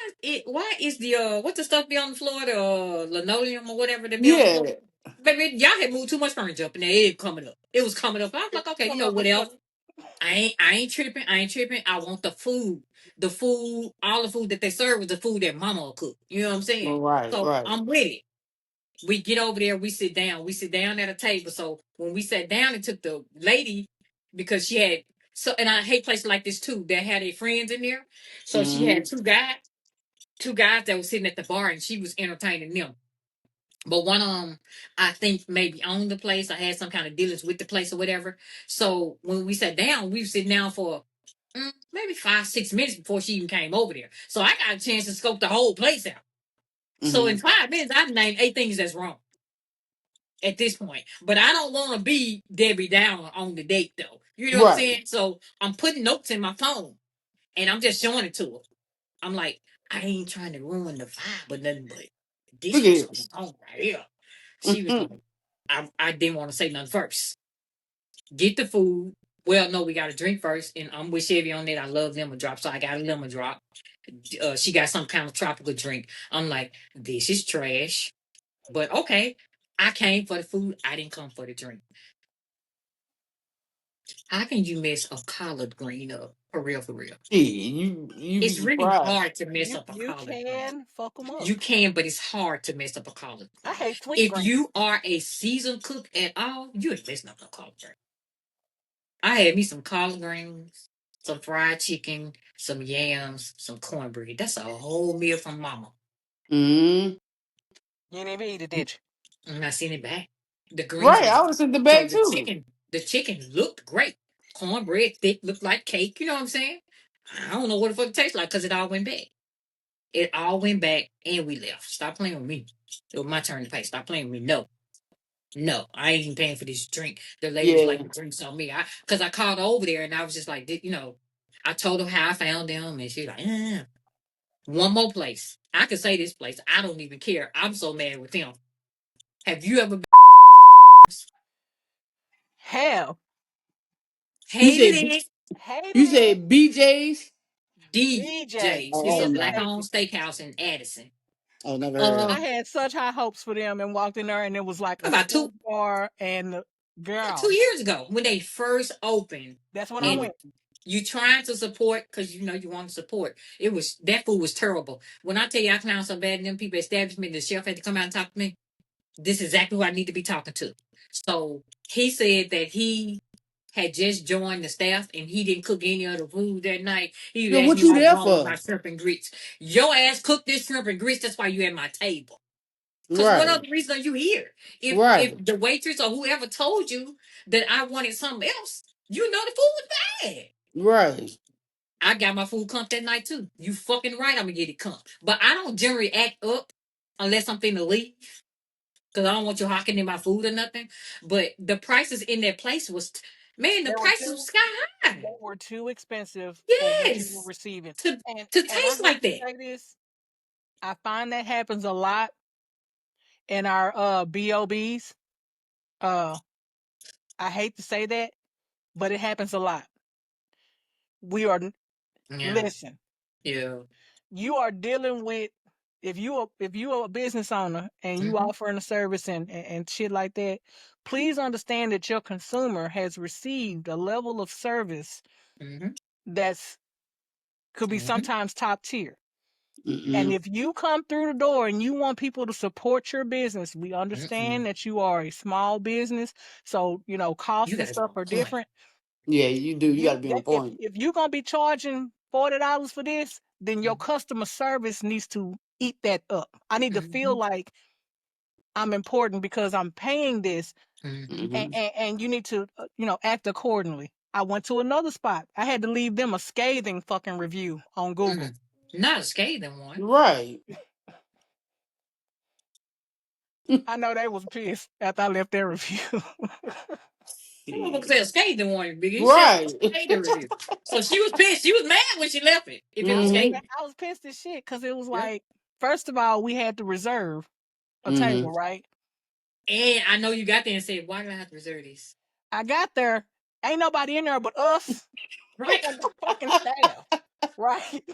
is the what the stuff be on the floor, the linoleum or whatever that be on the floor? Yeah. Baby, y'all had moved too much furniture up in there. It coming up. It was coming up. I was like, okay, you Coming know up what looking else? funny. I ain't tripping. I ain't tripping. I want the food. The food, all the food that they serve was the food that mama will cook. You know what I'm saying? Right. So Right. I'm with it. We get over there, we sit down. We sit down at a table. So when we sat down, it took the lady because she had and I hate places like this too that had their friends in there. So she Mm-hmm. had two guys that were sitting at the bar and she was entertaining them. But one of them, I think maybe owned the place. I had some kind of dealings with the place or whatever. So when we sat down, we were sitting down for maybe 5, 6 minutes before she even came over there. So I got a chance to scope the whole place out. So Mm-hmm. in 5 minutes, I named 8 things that's wrong at this point. But I don't want to be Debbie Downer on the date though. You know what I'm Right. saying? So I'm putting notes in my phone and I'm just showing it to her. I'm like, I ain't trying to ruin the vibe or nothing, but Look this at was this. wrong right here. She was Mm-hmm. like, I didn't want to say nothing first. Get the food. Well, no, we got to drink first. And I'm with Chevy on that. I love lemon drop. So I got a lemon drop. She got some kind of tropical drink. I'm like, this is trash. But okay. I came for the food. I didn't come for the drink. How can you mess a collard green up? For real, for real. Yeah, you be It's really surprised. hard to mess up a You collard green. can fuck them up. You can, but it's hard to mess up a collard I green. hate sweet If green. you are a seasoned cook at all, you ain't messing up a collard green. I had me some collard greens, some fried chicken, some yams, some cornbread. That's a whole meal from mama. Mm-hmm. You didn't even eat it, did you? And I seen it back. The greens Right. was I was in the so bag too. the chicken looked great. Cornbread thick, looked like cake. You know what I'm saying? I don't know what the fuck it tastes like because it all went back. It all went back and we left. Stop playing with me. It was my turn to pay. Stop playing with me. No. No, I ain't even paying for this drink. The lady was like, Yeah. the drink's on me. Because I called her over there and I was just like, I told her how I found them and she was like, One more place. I could say this place. I don't even care. I'm so mad with them. Have you ever been? Hell, You Hated said it? you hated it. said BJ's. BJ's, DJ's. It's a Oh, black no. owned steakhouse in Addison. Oh, never heard of Uh, I it. had such high hopes for them and walked in there and it was like a about sports bar and two girl, years ago when they first opened, that's when I Mm. and went. you trying to support because you know you want to support. It was that food was terrible. When I tell you I clown so bad, and them people establishment, the chef had to come out and talk to me. This is exactly who I need to be talking to. So he said that he had just joined the staff and he didn't cook any of the food that night. He Then asked what me you what's there wrong with for? my shrimp and grits. Your ass cooked this shrimp and grits. That's why you at my table. Because what Right, other reason are you here? If right, the waitress or whoever told you that I wanted something else, you know the food was bad. right, I got my food comped that night too. You fucking right, I'm gonna get it comped. But I don't generally act up unless I'm finna leave. Cause I don't want you hawking in my food or nothing. But the prices in that place was, man, the They were prices was too sky high. they were too expensive for what you were Yes, receiving. to And I taste hate like to that. say this, I find that happens a lot in our BOBs. Uh I hate to say that, but it happens a lot. We are Yeah, listen, yeah. you are dealing with if you are a business owner and you Mm-hmm. offering a service and shit like that, please understand that your consumer has received a level of service Mm-hmm. that's could be Mm-hmm. sometimes top tier. And mm-mm, if you come through the door and you want people to support your business, we Mm-mm. understand that you are a small business, so you know You costs and guys are stuff on are point. different. yeah, you do. You got to be on point. If you're gonna be charging $40 for this, then your Mm-hmm. customer service needs to eat that up. I need to feel Mm-hmm. like I'm important because I'm paying this, Mm-hmm. Hmm. and you need to you know act accordingly. I went to another spot. I had to leave them a scathing fucking review on Mm-hmm. Google. Not a scathing one. Right, I know they was pissed after I left their review. Some motherfucker said a scathing one, big. He said a right. scathing review. So she was pissed. She was mad when she left it. If it was I was Hmm. scathing. I was pissed as shit because it was Yeah. like, first of all, we had to reserve a Hmm. table, right? And I know you got there and said, why do I have to reserve this? I got there, ain't nobody in there but us Right? and the fucking staff, right?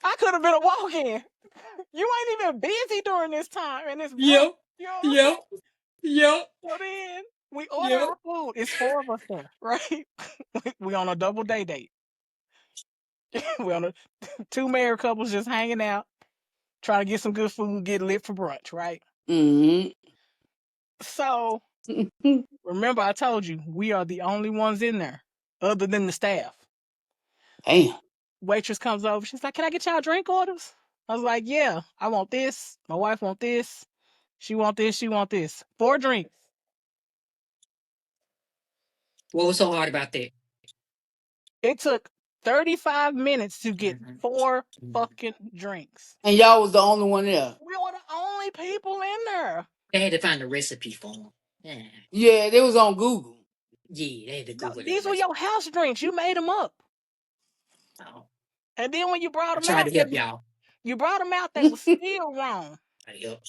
I could have been a walk-in. You ain't even busy during this time, and it's brunch. Yep. You know what I'm Yep. saying? Yep. So then we order Yep. our food. It's four of us there, right? We on a double date. We on a two married couples just hanging out, trying to get some good food, get lit for brunch, right? Hmm. So remember, I told you we are the only ones in there, other than the staff. Damn. Waitress comes over. She's like, "Can I get y'all drink orders?" I was like, "Yeah, I want this. My wife want this. She want this. She want this. Four drinks." What was so hard about that? It took 35 minutes to get Mhm. four Mhm. fucking drinks. And y'all was the only one there. We were the only people in there. They had to find a recipe for them. Yeah. Yeah, they was on Google. Yeah, they had to No, Google that these were recipe. your house drinks. You made them up. Oh, And then when you brought I them tried out, to help y'all. you brought them out, they were still wrong. I help.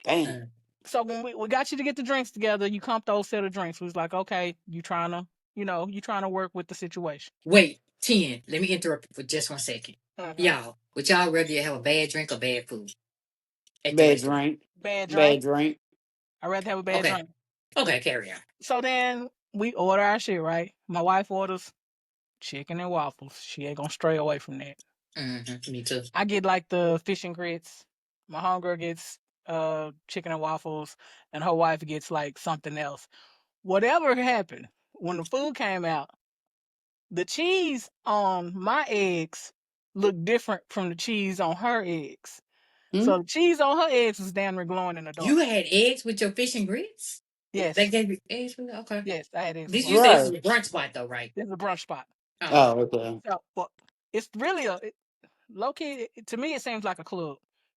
Damn. Uh, So when we got you to get the drinks together, you comped those set of drinks. We was like, okay, you trying to, you know, you trying to work with the situation. wait, 10. Let me interrupt you for just 1 second. Mm-hmm. Y'all, would y'all rather have a bad drink or bad food at the Bad restaurant? drink. Bad Bad drink. drink. I'd rather have a bad Okay. drink. Okay, carry on. So then we order our shit, right? My wife orders chicken and waffles. She ain't gonna stray away from that. Me too. I get like the fish and grits. My homegirl gets chicken and waffles, and her wife gets like something else. Whatever happened, when the food came out, the cheese on my eggs looked different from the cheese on her eggs. Hmm? So the cheese on her eggs was damn near glowing in the You dark. had eggs with your fish and grits? They Yes, gave you eggs with it? Okay. yes, I had eggs with This my. you say this is Right. a brunch spot though, right? This is a brunch spot. Oh, Oh, okay. So, but it's really low key. To me, it seems like a club,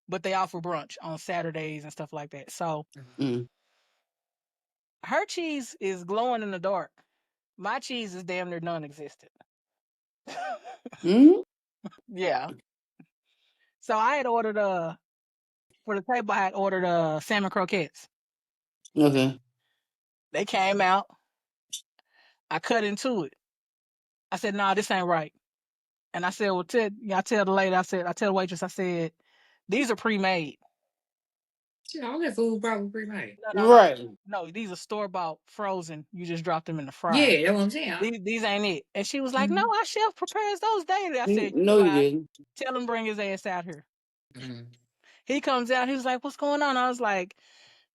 but they offer brunch on Saturdays and stuff like that. So Mm. her cheese is glowing in the dark. My cheese is damn near non-existent. Hmm. Yeah. So I had ordered for the table. I had ordered salmon croquettes. Okay. They came out. I cut into it. I said, "Nah, this ain't right." And I said, "Well, I tell the lady. I tell the waitress. I said, these are pre-made. Shit, all that food probably pre-made. No, no, no, Right. no. These are store bought, frozen. You just drop them in the fryer. Yeah, that's what I'm saying. These ain't it." And she was like, "No, Mm-hmm. our chef prepares those daily." I said, "You No, you lie. didn't. Tell him bring his ass out here." Mm-hmm. He comes out. He was like, "What's going on?" I was like,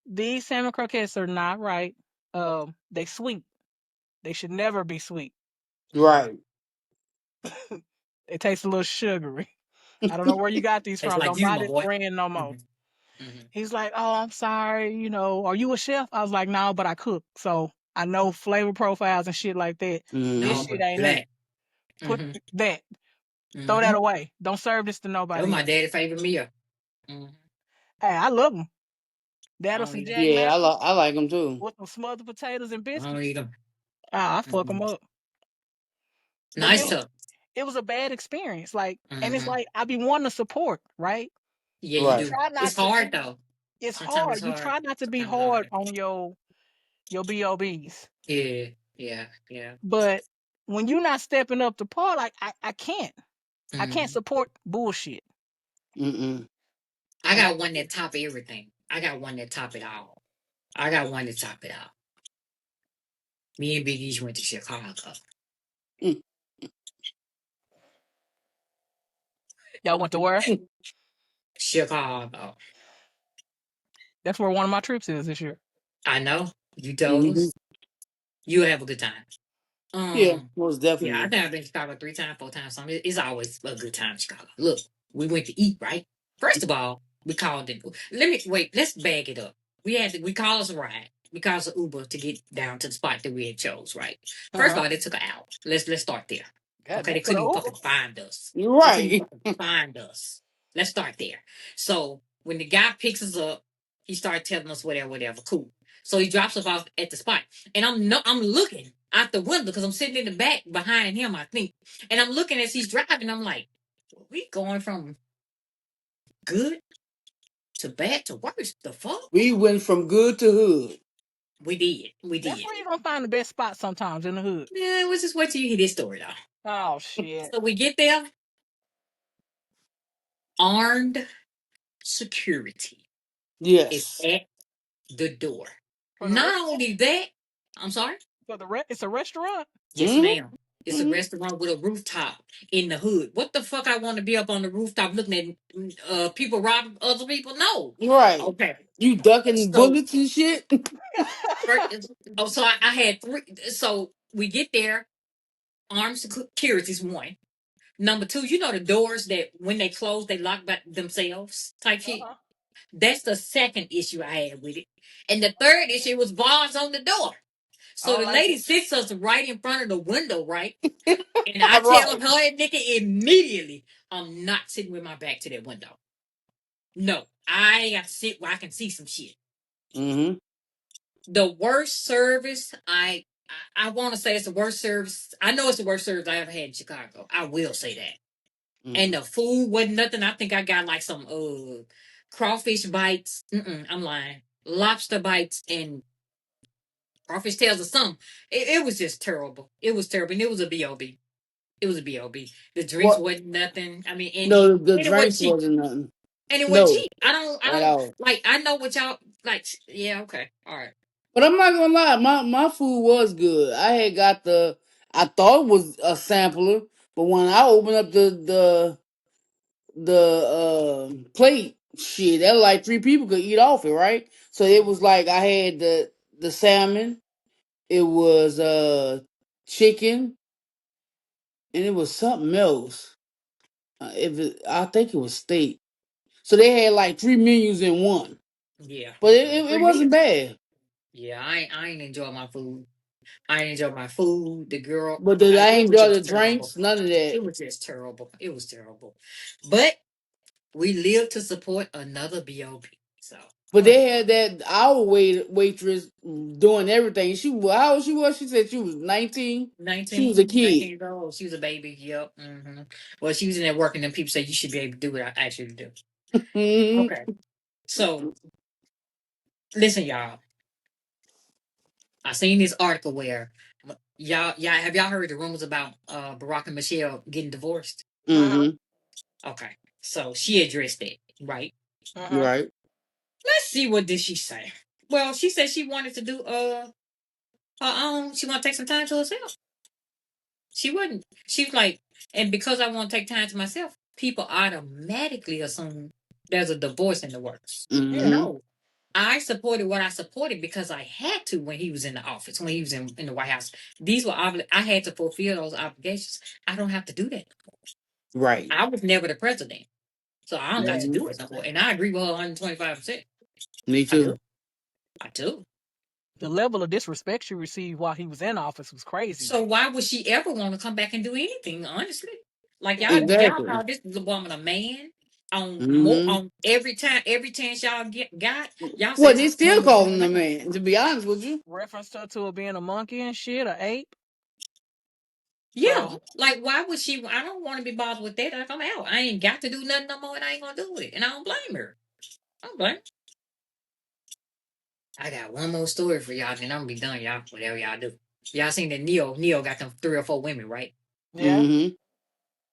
"These salmon croquettes are not right. They sweet. They should never be sweet. Right. They taste a little sugary. I don't know where you got these It's from. like Don't you, buy my this boy. brand no more." Mm-hmm. Mm-hmm. He's like, "Oh, I'm sorry. Are you a chef?" I was like, "No, but I cook. So I know flavor profiles and shit like that. This Hmm. No, shit but ain't it. black. Put Mm-hmm. that. Throw that Mm-hmm. away. Don't serve this to That was nobody my else." daddy favorite meal. Mm-hmm. Hey, I love them. I That or don't some eat them. Jack Yeah, Mackerel I like them too. with some smothered potatoes and I don't biscuits. eat them. Ah, I fuck Mm-hmm. them up. But Nice stuff. it was a bad experience. Like, and it's Mm-hmm. like I be wanting to support, right? Yeah, you You Right. do. try It's not to. hard though. It's Sometimes it's hard. You hard. try not to be Sometimes it's hard hard. on your bobs. Yeah, yeah, yeah. But when you're not stepping up to par, like I can't. I can't Mm-hmm. support bullshit. Mm-mm. I And I got one that top everything. I got one that top it all. I got one that top it all. Me and Big East went to Chicago. Mm. y'all went to where? Chicago. That's where one of my trips is this year. I know. You told Hmm. us. You'll have a good time. Yeah, Um, most yeah, I definitely. think I've been to Chicago 3 times, 4 times. Something. It's always a good time in Chicago. Look, we went to eat, right? First of all, we called it. Let me wait. Let's bag it up. We called us a ride. We called us an Uber to get down to the spot that we had chose. Right. First Uh-huh. of all, they took an hour. Let's start there. God Okay, damn, they for the couldn't even Uber. fucking find us. You're They couldn't even right. fucking find us. Let's start there. So when the guy picks us up, he started telling us whatever, whatever. Cool. So he drops us off at the spot, and I'm looking out the window because I'm sitting in the back behind him, I think, and I'm looking as he's driving. I'm like, we going from good to bad to worse. The fuck? We went from good to hood. We did. We That's did. where you're gonna find the best spot sometimes in the hood. Yeah, let's just wait till you hear this story though. Oh shit. So we get there, armed security is Yes. at the door. For the Not restaurant? only that, I'm sorry. It's a restaurant? Yes, Hmm. ma'am. It's a Hmm. restaurant with a rooftop in the hood. What the fuck? I want to be up on the rooftop looking at people rob other people? No. Right. Okay. You ducking So, bullets and shit. oh, so I had three. So we get there. Armed security is one. Number two, you know the doors that when they close, they lock by themselves type shit. Uh-huh. That's the second issue I had with it. And the third issue was bars on the door. I So don't the like lady it. sits us right in front of the window, right? And I tell Right. her and Nikki immediately, I'm not sitting with my back to that window. No, I got to sit where I can see some shit. Hmm. The worst service, I want to say it's the worst service. I know it's the worst service I ever had in Chicago. I will say that. And Hmm. the food wasn't nothing. I think I got like some crawfish bites. I'm lying. Lobster bites and crawfish tails or something. It was just terrible. It was terrible. And it was a B.O.B. It was a B.O.B. The drinks What? wasn't nothing. I mean, No, the and it wasn't drinks cheap. wasn't nothing. And it wasn't No, cheap. I at don't all. like. I know what y'all like. Yeah, okay, all right. But I'm not gonna lie, my food was good. I had got I thought it was a sampler, but when I opened up the plate, shit, that like three people could eat off it, right? So it was like I had the salmon, it was chicken, and it was something else. I think it was steak. So they had like three menus in one, Yeah, but yeah. it Three wasn't meals. bad. Yeah, I ain't enjoy my food. I ain't enjoy my food. The girl, But did I it was enjoy the just terrible. drinks? None of that. It was just terrible. It was terrible. But we live to support another B.O.B. So But they had that our waitress doing everything. How old she was? She said she was 19. She was a 19, kid. 19 years old. She was a baby. Yep. Well, she was in there working, and people say you should be able to do what I asked you to do. Mhm. Okay. So listen, y'all. I seen this article where y'all have y'all heard the rumors about Barack and Michelle getting divorced? Uh-huh. Mhm. Okay. So she addressed it, right? Uh-huh. Right. Let's see, what did she say? Well, she said she wanted to do her own. She want to take some time to herself. She wouldn't. She was like, and because I want to take time to myself, people automatically assume there's a divorce in the works. Yeah. Mhm. No, I supported what I supported because I had to when he was in the office, when he was in the White House. These were I had to fulfill those obligations. I don't have to do that. Right. I was never the president, so I don't got Yeah. to Mhm. do it no more. And I agree with her 125%. Me I do. too. I do. The level of disrespect she received while he was in office was crazy. So why would she ever want to come back and do anything? Honestly, like y'all Exactly. call this woman a man on more Mhm. on every chance y'all got. Y'all say Well, this they still woman is call a him the man. man. To be honest with you. Reference to her being a monkey and shit, a ape. Yeah, So like why would she? I don't want to be bothered with that. Like I'm out. I ain't got to do nothing no more, and I ain't gonna do it. And I don't blame her. I don't blame her. I got one more story for y'all, then I'm gonna be done, y'all. Whatever y'all do. Y'all seen that Neo got them 3 or 4 women, right? yeah. Mhm.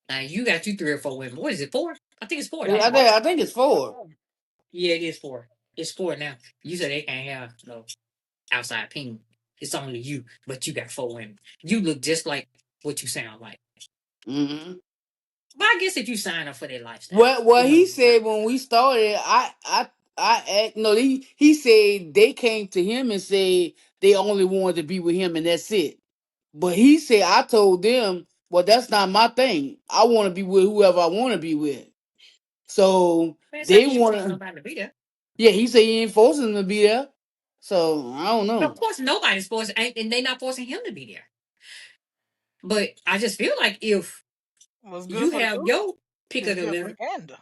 Now you got you 3 or 4 women. What is it, 4? I think it's 4, Yeah, don't I it? think I think it's Yeah, 4. Yeah, it is 4. It's 4 now. You said they can't have no outside ping. It's only you, but you got 4 women. You look just like what you sound like. Mhm. But I guess if you sign up for their lifestyle, What you know. he said when we started, no, he said they came to him and said they only wanted to be with him and that's it. But he said I told them, well, that's not my thing. I want to be with whoever I want to be with. So Man, say they he ain't want forcing to. nobody to be there. Yeah, he said he ain't forcing them to be there. So I don't But of know. course, nobody's forcing, and they not forcing him to be there. But I just feel like if what's good you for the have goose your pick is of the good for the litter, gander.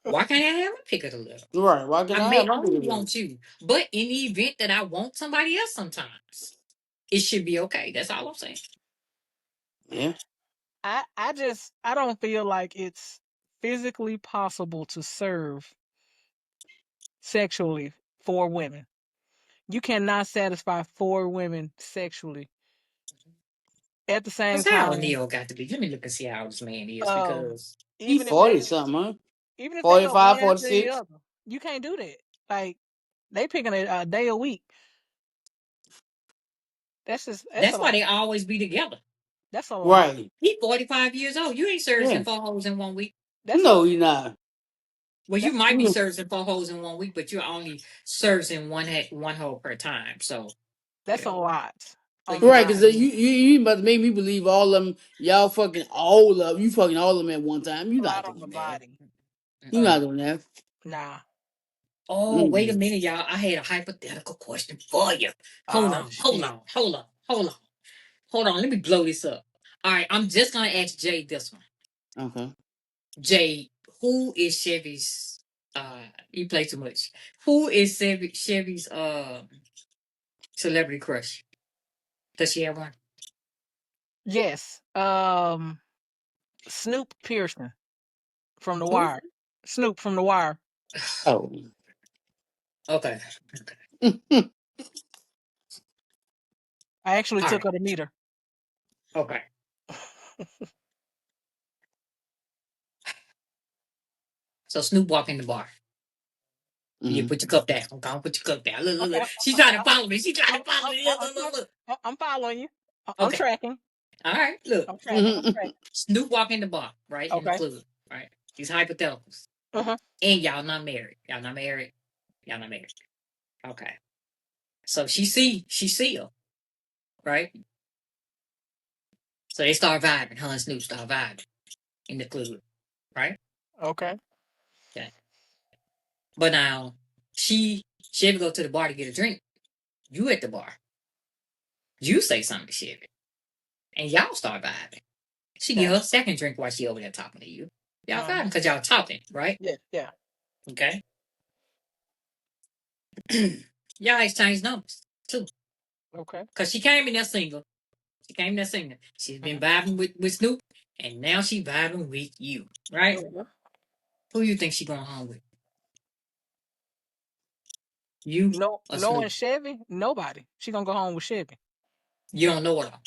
why can't I have my pick of the litter? Right? Why can I I may have my only video? want you, but in the event that I want somebody else, sometimes it should be okay. That's all I'm saying. Yeah. I don't feel like it's physically possible to serve sexually 4 women. You cannot satisfy 4 women sexually at the same Cause how time. Neil got to be? Let me look and see how this man is. Um, Because He even if 40 they something, huh? even if they go 45, one after the 46. other, you can't do that. Like they picking a day a week. That's a that's why lot. they always be together. That's a lot. Right. He 45 years old. You ain't servicing Yeah. 4 hoes in 1 week. That's a No, he not. Well, you that's might be You servicing 4 hoes in 1 week, but you're only servicing one hole per time. So that's yeah. a lot So on the you right, got because body. you about to make me believe all of them, y'all fucking all of you fucking all of them at one time. You A not lot on the doing that. body. You not doing that. Nah. Oh, wait a Mm-mm. minute, y'all. I had a hypothetical question for you. Hold Oh on, hold shit. on, hold on, hold on, hold on. Let me blow this up. All right, I'm just gonna ask Jay this one. Okay. Jay, who is Chevy's? You play too much. Who is Chevy's celebrity crush? Does she have one? Yes. Snoop Pearson from The Who? Wire. Snoop from The Wire. Oh. Okay. I actually All took right. her to meet her. Okay. So Snoop walk in the bar. You Mhm. put your cup down. Okay, put your cup down. Look, look, Okay. look. She's trying to follow me. She's trying I'm, to follow me. Look, look, look, look. I'm following you. I'm Okay. tracking. All right. Look. I'm tracking. I'm Mhm. tracking. Snoop walk in the bar, right? In the Okay. club, right? These hypotheticals. Uh-huh. And y'all not married. Y'all not married. Y'all not married. Okay. So she see her, right? So they start vibing. Her and Snoop start vibing in the club, right? Okay. Okay. But now she ever go to the bar to get a drink. You at the bar. You say something to Chevy. And y'all start vibing. She get Okay. her second drink while she over there talking to you. Y'all Uh-huh. vibing because y'all talking, right? Yeah. Yeah. Okay. Y'all exchange numbers too. Okay. Cause she came in there single. She came in there single. She's been vibing with Snoop, and now she vibing with you, right? Mhm. Who you think she going home with? You No, or knowing Snoop? Chevy, nobody. She gonna go home with Chevy. You don't know it all.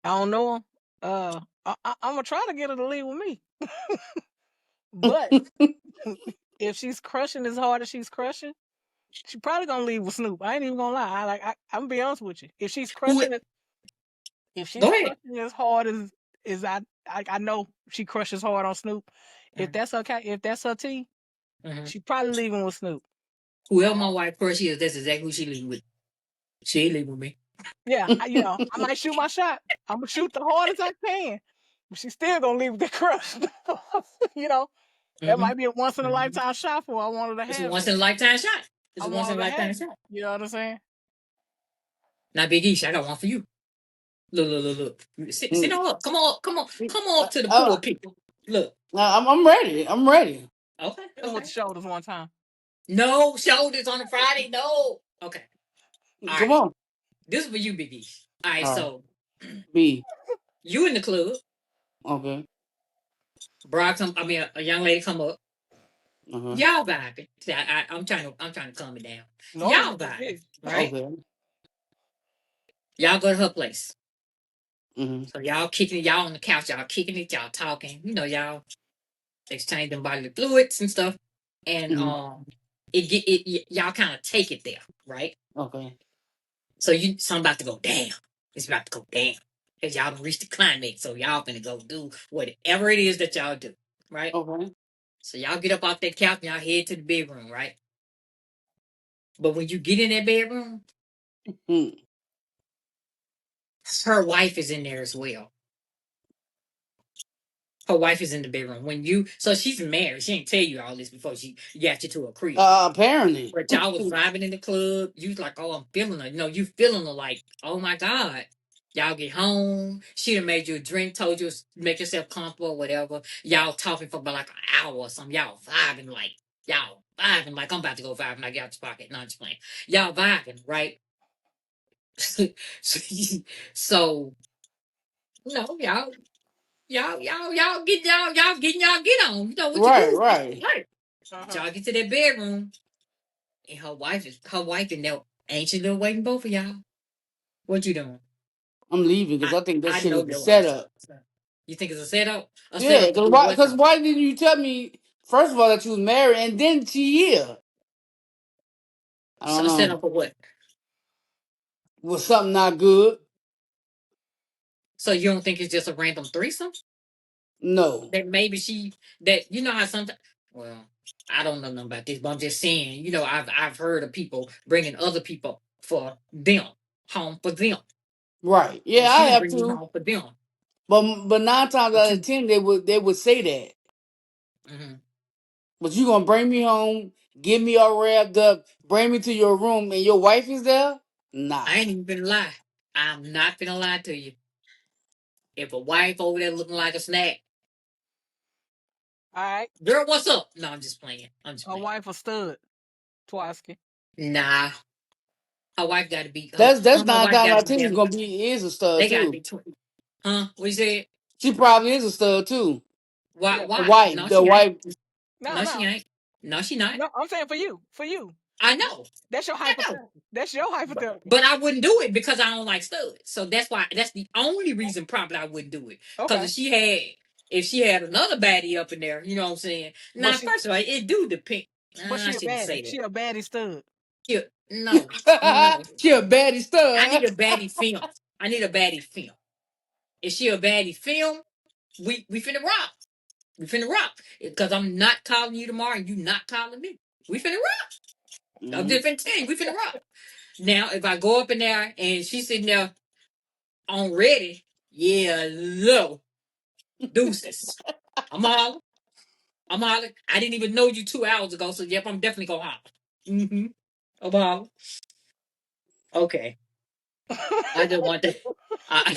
I don't know him. I'm gonna try to get her to leave with me, but if she's crushing as hard as she's crushing, she probably gonna leave with Snoop. I ain't even gonna lie. I'm gonna be honest with you. Who? If she's Go ahead. crushing as hard as I know she crushes hard on Snoop. If Mm-hmm. that's okay, if that's her tea, Mm-hmm. she probably leaving with Snoop. Whoever my wife crush is, that's exactly who she leaving with. She ain't leaving with me. Yeah, I might shoot my shot. I'm gonna shoot the hardest I can, but she's still gonna leave with the crush. you know, that Mm-hmm. might be a once in a Mm-hmm. lifetime shot for her. I want her to It's a have once it. in a lifetime shot. It's I a once in want a her to have lifetime it. shot. You know what I'm saying? Now, Big East, I got one for you. Look, look, look, look. Sit on up. Come on, come on, come on up to the uh, pool people. Look. I'm ready. I'm ready. Okay, Hit him with okay. the shoulders one time. No shoulders on a Friday. No. Okay. All Come right. on. This is for you, Big East. All right. All right. So B. you in the club. Okay. A young lady come up. Uh-huh. Y'all vibing. See, I'm trying to calm it down. Normally Y'all you just vibing, hit. right? Okay. Y'all go to her place. Mm-hmm. So y'all kicking it, y'all on the couch, y'all kicking it, y'all talking. Y'all exchanging bodily fluids and stuff. And Mm-hmm. y'all kind of take it there, right? Okay. So something about to go down. It's about to go down. Cause y'all done reached the climax. So y'all finna go do whatever it is that y'all do, right? Okay. So y'all get up off that couch and y'all head to the bedroom, right? But when you get in that bedroom, Mm. her wife is in there as well. Her wife is in the bedroom. So she's married. She ain't tell you all this before she got you to a crib. Apparently. But y'all was vibing in the club. You was like, oh, I'm feeling her. You feeling her like, oh my God. Y'all get home. She done made you a drink, told you to make yourself comfortable, whatever. Y'all talking for about like an hour or something. Y'all vibing like I'm about to go vibing. I got your pocket. No, I'm just playing. Y'all vibing, right? so, y'all getting y'all get on. You know what you Right. do. Right. Right. Uh-huh. Y'all get to that bedroom, and her wife in there. Ain't she little waiting both of y'all? What you doing? I'm leaving because I I think that I shit know is a your answer. setup. You think it's a setup? A Yeah. setup to do what Because though? why didn't you tell me first of all that you was married and then she here? I don't A know. setup for what? Was something not good? So you don't think it's just a random threesome? No. That maybe that you know how sometimes. Well, I don't know nothing about this, but I'm just saying. I've heard of people bringing other people for them home for them, Right. and Yeah, I she'll have bring you to. home for them. But 9 times But out of you, 10 they would say that. mhm. But you gonna bring me home, get me all wrapped up, bring me to your room, and your wife is there? Nah. I ain't even gonna lie. I'm not gonna lie to you. If a wife over there looking like a snack, All right. girl, what's up? No, I'm just playing. I'm just Her playing. wife a stud. Twice. Nah, her wife got to be. That's My 9 wife times got out to of be 10 is damn. gonna be is a stud They got to too. be 20. Huh? What you said? She probably is a stud too. Why? Yeah. The Why? wife, No, the she ain't. wife. No, No, she no. ain't. No, she not. No, I'm saying for you. For you. I know. That's your I know. hypothetical. That's your But, hypothetical. but I wouldn't do it because I don't like studs. So that's why. That's the only reason probably I wouldn't do it. Because Okay. if she had another baddie up in there, you know what I'm saying. But Now, she first of all, it do depend. but I she a shouldn't baddie. say that. She a baddie stud. No, no. She a baddie I stud. need a baddie film. I need a baddie film. If she a baddie film, we finna rock. We finna rock. Because I'm not calling you tomorrow and you not calling me. We finna rock. I'm Mhm. just finna tell you, we finna rock. Now, if I go up in there and she's sitting there on ready, yeah, low. Deuces. I'm hollering. I'm hollering. I didn't even know you 2 hours ago, so yep, I'm definitely gonna holler. Mm-hmm. I'm hollering. Okay. I just want that. I,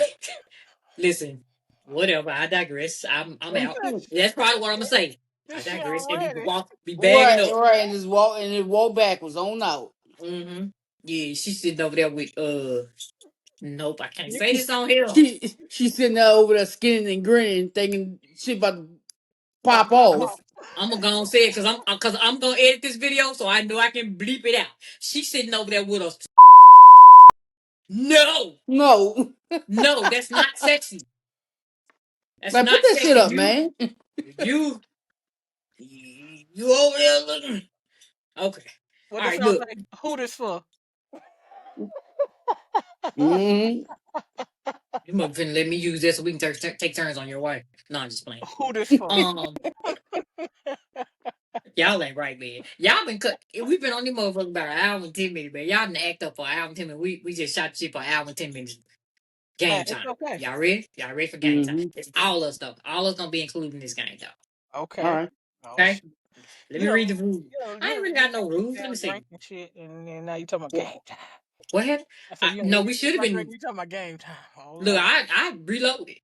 listen, whatever. I digress. I'm out. That's probably what I'm gonna say. I This shit digress. And already. be bagging Right, up. right, and just walk backwards on out. Mm-hmm. Yeah, she's sitting over there with nope, I can't You, say this on here. She's sitting there over there skinning and grinning, thinking she about to about to pop pop I'm off. gonna off. I'm gonna go and say it because I'm gonna edit this video so I know I can bleep it out. She's sitting over there with us. No, No, no, that's not sexy. That's like put not that shit sexy. up, You man. you you over there looking. Okay. What All the right, song look. say? Who this for? Hmm. You must finna let me use this so we can take turns on your wife. No, I'm just playing. Who this for? Um, y'all ain't right, man. Y'all been cut. We've been on this motherfucker about an hour and 10 minutes, man. Y'all done act up for an hour and 10 minutes. We just shot shit for an hour and 10 minutes. Hey, Game it's time. okay. Y'all ready? Y'all ready for game time? Hmm. It's all us though. All us gonna be included in this game though. All Okay. right. Oh Okay. shit. Let You me know, read the rules. I ain't really got no you rules. Let me damn see. drink and shit, and then now you talking about Well, game time. What happened? I said No, you we should eat have my drink. been. You talking about game time? Oh Look, lord. I reloaded.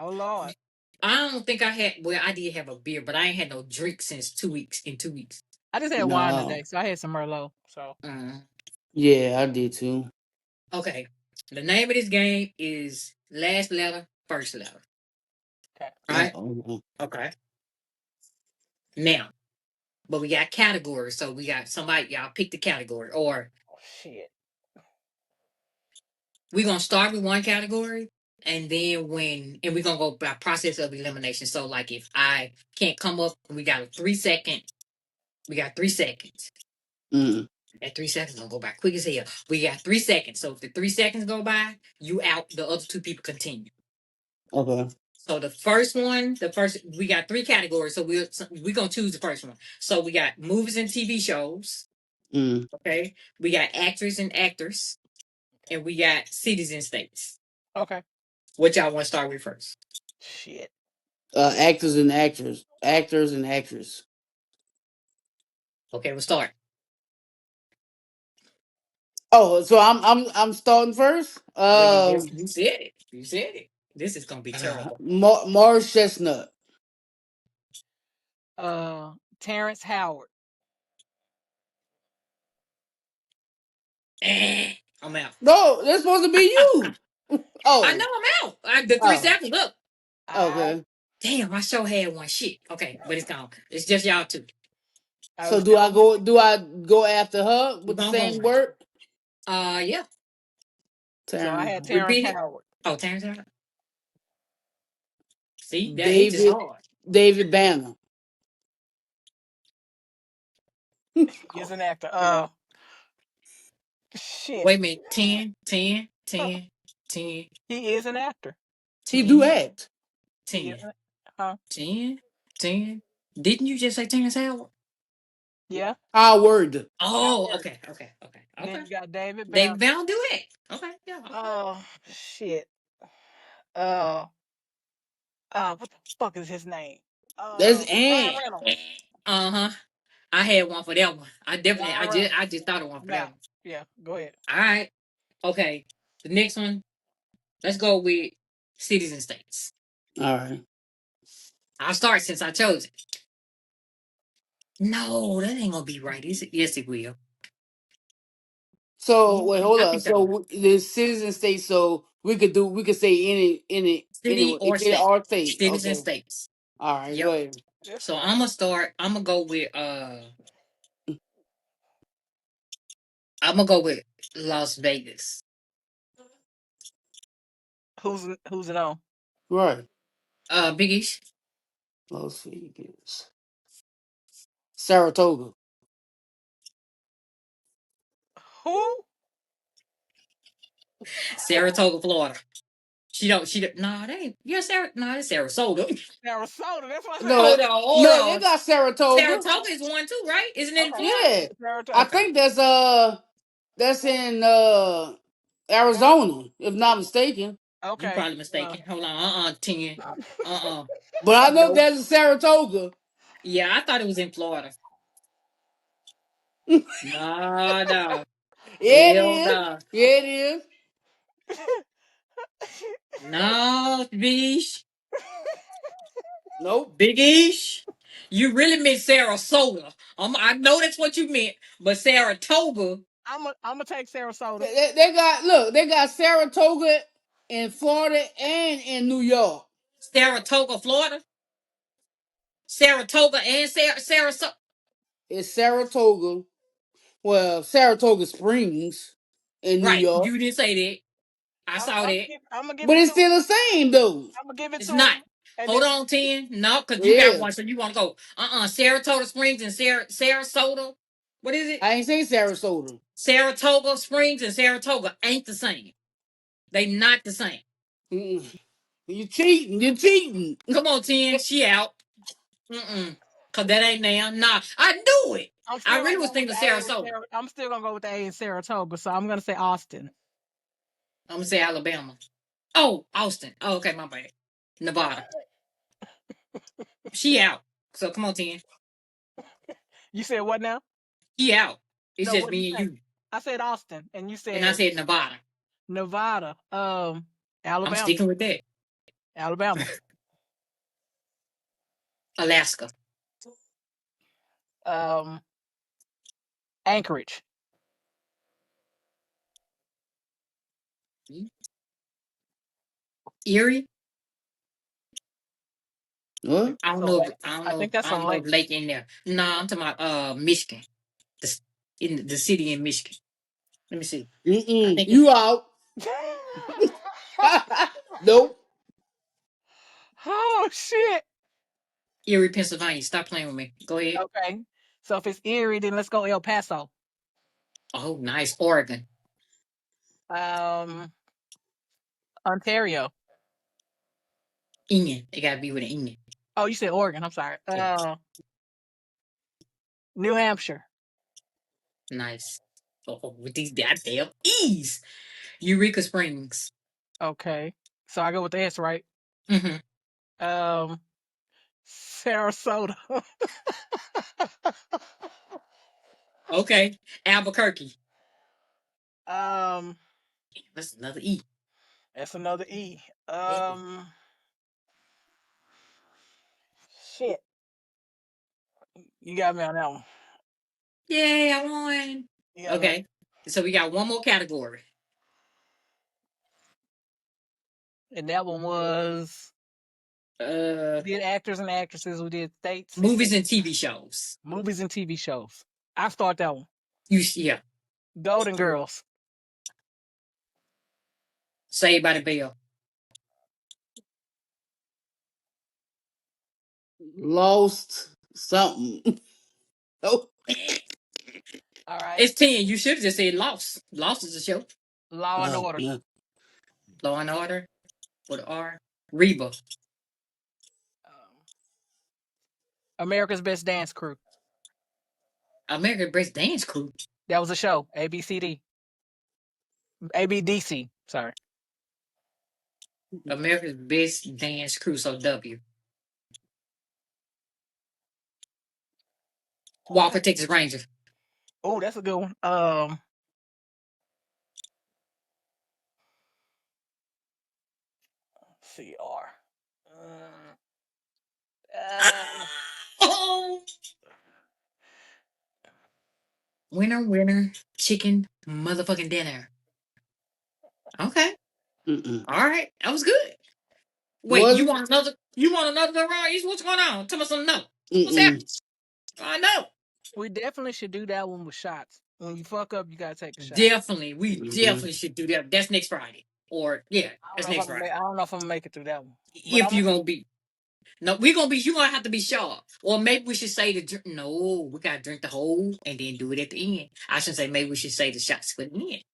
Oh lord. I don't think I had. Well, I did have a beer, but I ain't had no drink since 2 weeks. In 2 weeks. I just had wine no. today, so I had some Merlot. So Mm. Yeah, I did too. Okay. The name of this game is last letter, first letter. okay. Right? Oh, Okay. Now, but we got categories, so we got somebody. Y'all pick the category, or Oh shit. we're gonna start with one category, and then and we're gonna go by process of elimination. So, like, if I can't come up, we got a 3 second. We got 3 seconds. mm, That 3 seconds gonna go by quick as hell. We got 3 seconds. So if the 3 seconds go by, you out. The other two people continue. okay. So the first we got three categories. So we're gonna choose the first one. So we got movies and TV shows. Mm, Okay, we got actors and actors, and we got cities and states. Okay. What y'all want to start with first? Shit. actors and actors, actors and actors. Okay, we'll start. Oh, so I'm starting first. Well, you said it. You said it. This is gonna be terrible. Morris Chestnut. Uh, Terrence Howard. I'm out. No, that's supposed to be you. I know Oh, I'm out. The three oh, seconds. Look. I okay. Damn, I sure had one. Shit. Okay, but it's gone. It's just y'all two. I So was still on. do I go after her We're with the gonna same go. word? Yeah. So I Terrence, had Terrence Repeat it. Howard. Oh, Terrence Howard. See, that H is David hard. David Banner. He is an actor. Shit. Wait a minute. 10, 10, 10, 10, He is an actor. He do 10, act. He is. 10, Huh? 10, 10. Didn't you just say Terrence Howard? Yeah. Howard. Oh, Howard. okay, okay, okay, Then okay. you got David David Banner. Bell do it. Okay, yeah, okay. Oh shit. Uh. What the fuck is his name? That's Ryan Ant. Reynolds. Uh huh. I had one for that one. I definitely, Ryan Reynolds. I just thought of one for that Now. one. Yeah. Go ahead. All right. Okay. The next one. Let's go with cities and states. All right. I'll start since I chose it. No, that ain't gonna be right, is it? Yes, it will. So Yeah, wait, hold I on. think that one. The citizen state. So we could say City or any state. our state. Cities and Okay. states. All right. Go Yep. ahead. That's So fine. I'm gonna start. I'm gonna go with Las Vegas. Who's it on? Right. Big East. Las Vegas. Saratoga. Who? Saratoga, Florida. She don't nah, that ain't that's Sarasota. Sarasota. That's what I No, hold said. on, hold no, they on. got Saratoga. Saratoga is one too, right? Isn't it in Okay. Florida? Yeah. I Saratoga. Okay. think that's in Saratoga. Arizona, if not mistaken. You Okay. probably mistaken. Hold on. 10. Uh-uh. But I know Nope. there's a Saratoga. Yeah, I thought it was in Florida. Nah, nah. Yeah, it Hell is. nah. Yeah, it is. No, Bish. Nope. Big-ish. You really meant Sarasota. I know that's what you meant, but Saratoga. I'm gonna take Sarasota. They got look. They got Saratoga in Florida and in New York. Saratoga, Florida. Saratoga and Sarasota. It's Saratoga. Well, Saratoga Springs in New Right. York, You didn't say that. I I'm, saw I'm, that. I'm gonna give but it to it's him. still the same though. I'm gonna give it It's to not. him. And Hold then on, 10. No, because you got Yeah, one, so you want to go. Saratoga Springs and Sarasota. What is it? I ain't say Sarasota. Saratoga Springs and Saratoga ain't the same. They not the same. Mm-mm. You cheating? You cheating? Come on, 10. She out. Mm-mm. Because that ain't now. Nah, I knew it. I'm I still really gonna was go with thinking the A in Sarasota. I'm still gonna go with the A in Saratoga. So I'm gonna say Austin. I'm going to say Alabama. Oh, Austin. Oh, okay, my bad. Nevada. She out. So come on, 10. You said what now? He out. It's No, just what did you me and say? you. I said Austin, and you And I said said Nevada. Nevada. I'm Alabama. sticking with that. Alabama. Alaska. Um, Anchorage. Erie. What? I don't So know. lake. I think that's I a don't know if lake. Lake in there. No, I'm talking about Michigan. The, in the city in Michigan. Let me see. I Mm-mm. think it's You out? Nope. Oh shit. Erie, Pennsylvania. Stop playing with me. Go ahead. Okay. So if it's Erie, then let's go El Paso. Oh, nice. Oregon. Um, Ontario. Indian. It gotta be with an Indian. Oh, you said Oregon. I'm sorry. Yeah. New Hampshire. Nice. With these goddamn E's. Eureka Springs. Okay. So I go with the S, right? Hmm. Um, Sarasota. Okay. Albuquerque. um, That's another E. that's another E. Yeah. Shit. You got me on that one. Yay, I won. You got me on. Okay. So we got one more category. And that one was Uh we did actors and actresses. We did states, Movies and TV shows. movies and TV shows. I start that one. Yeah. Golden Girls. Saved by the Bell. Lost something. Oh. All right. It's 10. You should have just said Lost. Lost is a show. Law and Oh, Order. yeah. Law and Order with R. Reba. Um, America's Best Dance Crew. American Best Dance Crew. That was a show. ABCD. ABDC. Sorry. America's Best Dance Crew. So W. Okay. Walker, Texas Ranger. Oh, that's a good one. CR. Uh, Oh, winner, chicken motherfucking dinner. Okay. Mm-mm. All right. That was good. Wait, Was you it? want another? You want another round? What's going on? Tell me something. No. What's Mm-mm. happening? I know. we definitely should do that one with shots. When you fuck up, you gotta take a shot. Definitely. We Mm-hmm. definitely should do that. That's next Friday. Or yeah, I don't that's know if next I'm gonna Friday. make, I don't know if I'm gonna make it through that one, but If you're gonna be no, we're gonna be you gonna have to be sharp. Or maybe we should say the drink no, we gotta drink the whole and then do it at the end. I should say maybe we should say the shots for the end.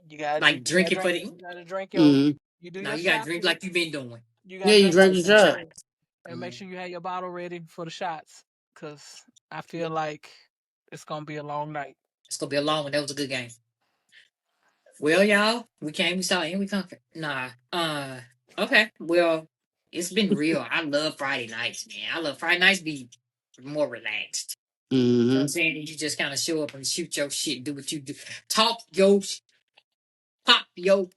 you gotta Like drink it for the you end. gotta drink your Mm-hmm. you do No, your you gotta shots drink and like you've been doing. you Yeah, gotta you drink drank your the Take them shot. shots. and make Mm. sure you have your bottle ready for the shots, cause I feel like it's gonna be a long night. It's gonna be a long one. That was a good game. Well, y'all, we came, we saw, and we conquered. Nah. Okay. Well, it's been real. I love Friday nights, man. I love Friday nights be more relaxed. You know what I'm Mm-hmm. saying? You just kind of show up and shoot your shit, do what you do. Talk yo, pop yo.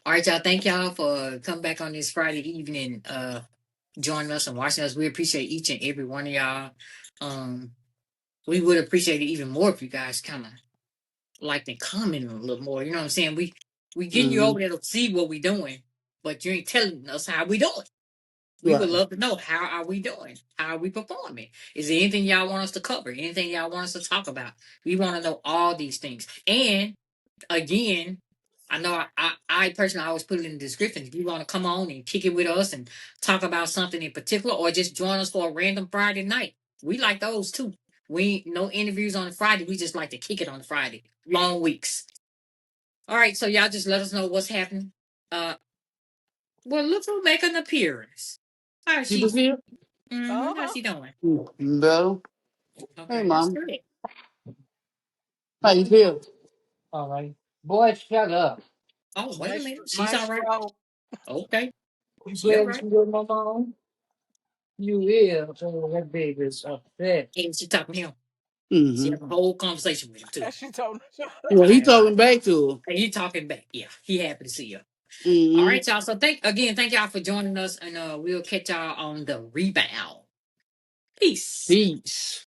All right, y'all. Thank y'all for coming back on this Friday evening, joining us and watching us. We appreciate each and every one of y'all. Um, we would appreciate it even more if you guys kind of liked and commented a little more. You know what I'm saying? We getting you Mm-hmm. over there to see what we doing, but you ain't telling us how we doing. We would Right. love to know, how are we doing? How are we performing? Is there anything y'all want us to cover? Anything y'all want us to talk about? We want to know all these things. And again, I know I personally always put it in the description. If you want to come on and kick it with us and talk about something in particular, or just join us for a random Friday night, we like those too. We no interviews on Friday. We just like to kick it on Friday. Long weeks. All right, so y'all just let us know what's happening. Uh, well, look who make an appearance. How's You can she? see it? How's Uh-huh. she doing? Better. Hey, Okay, that's mom. good. How you feel? All right, boy, shut up. Oh, wait a Maestro, minute. She's all right. Maestro. Okay, You she all glad right. you with my mom? You is. Oh, that baby's upset. And she talking to him. She Mm-hmm. have a whole conversation with him too. And she told me. Well, he I, talking back to her. and he talking back. Yeah, he happy to see you. All Mm-hmm. right, y'all. So thank y'all for joining us, and we'll catch y'all on the rebound. Peace. Peace.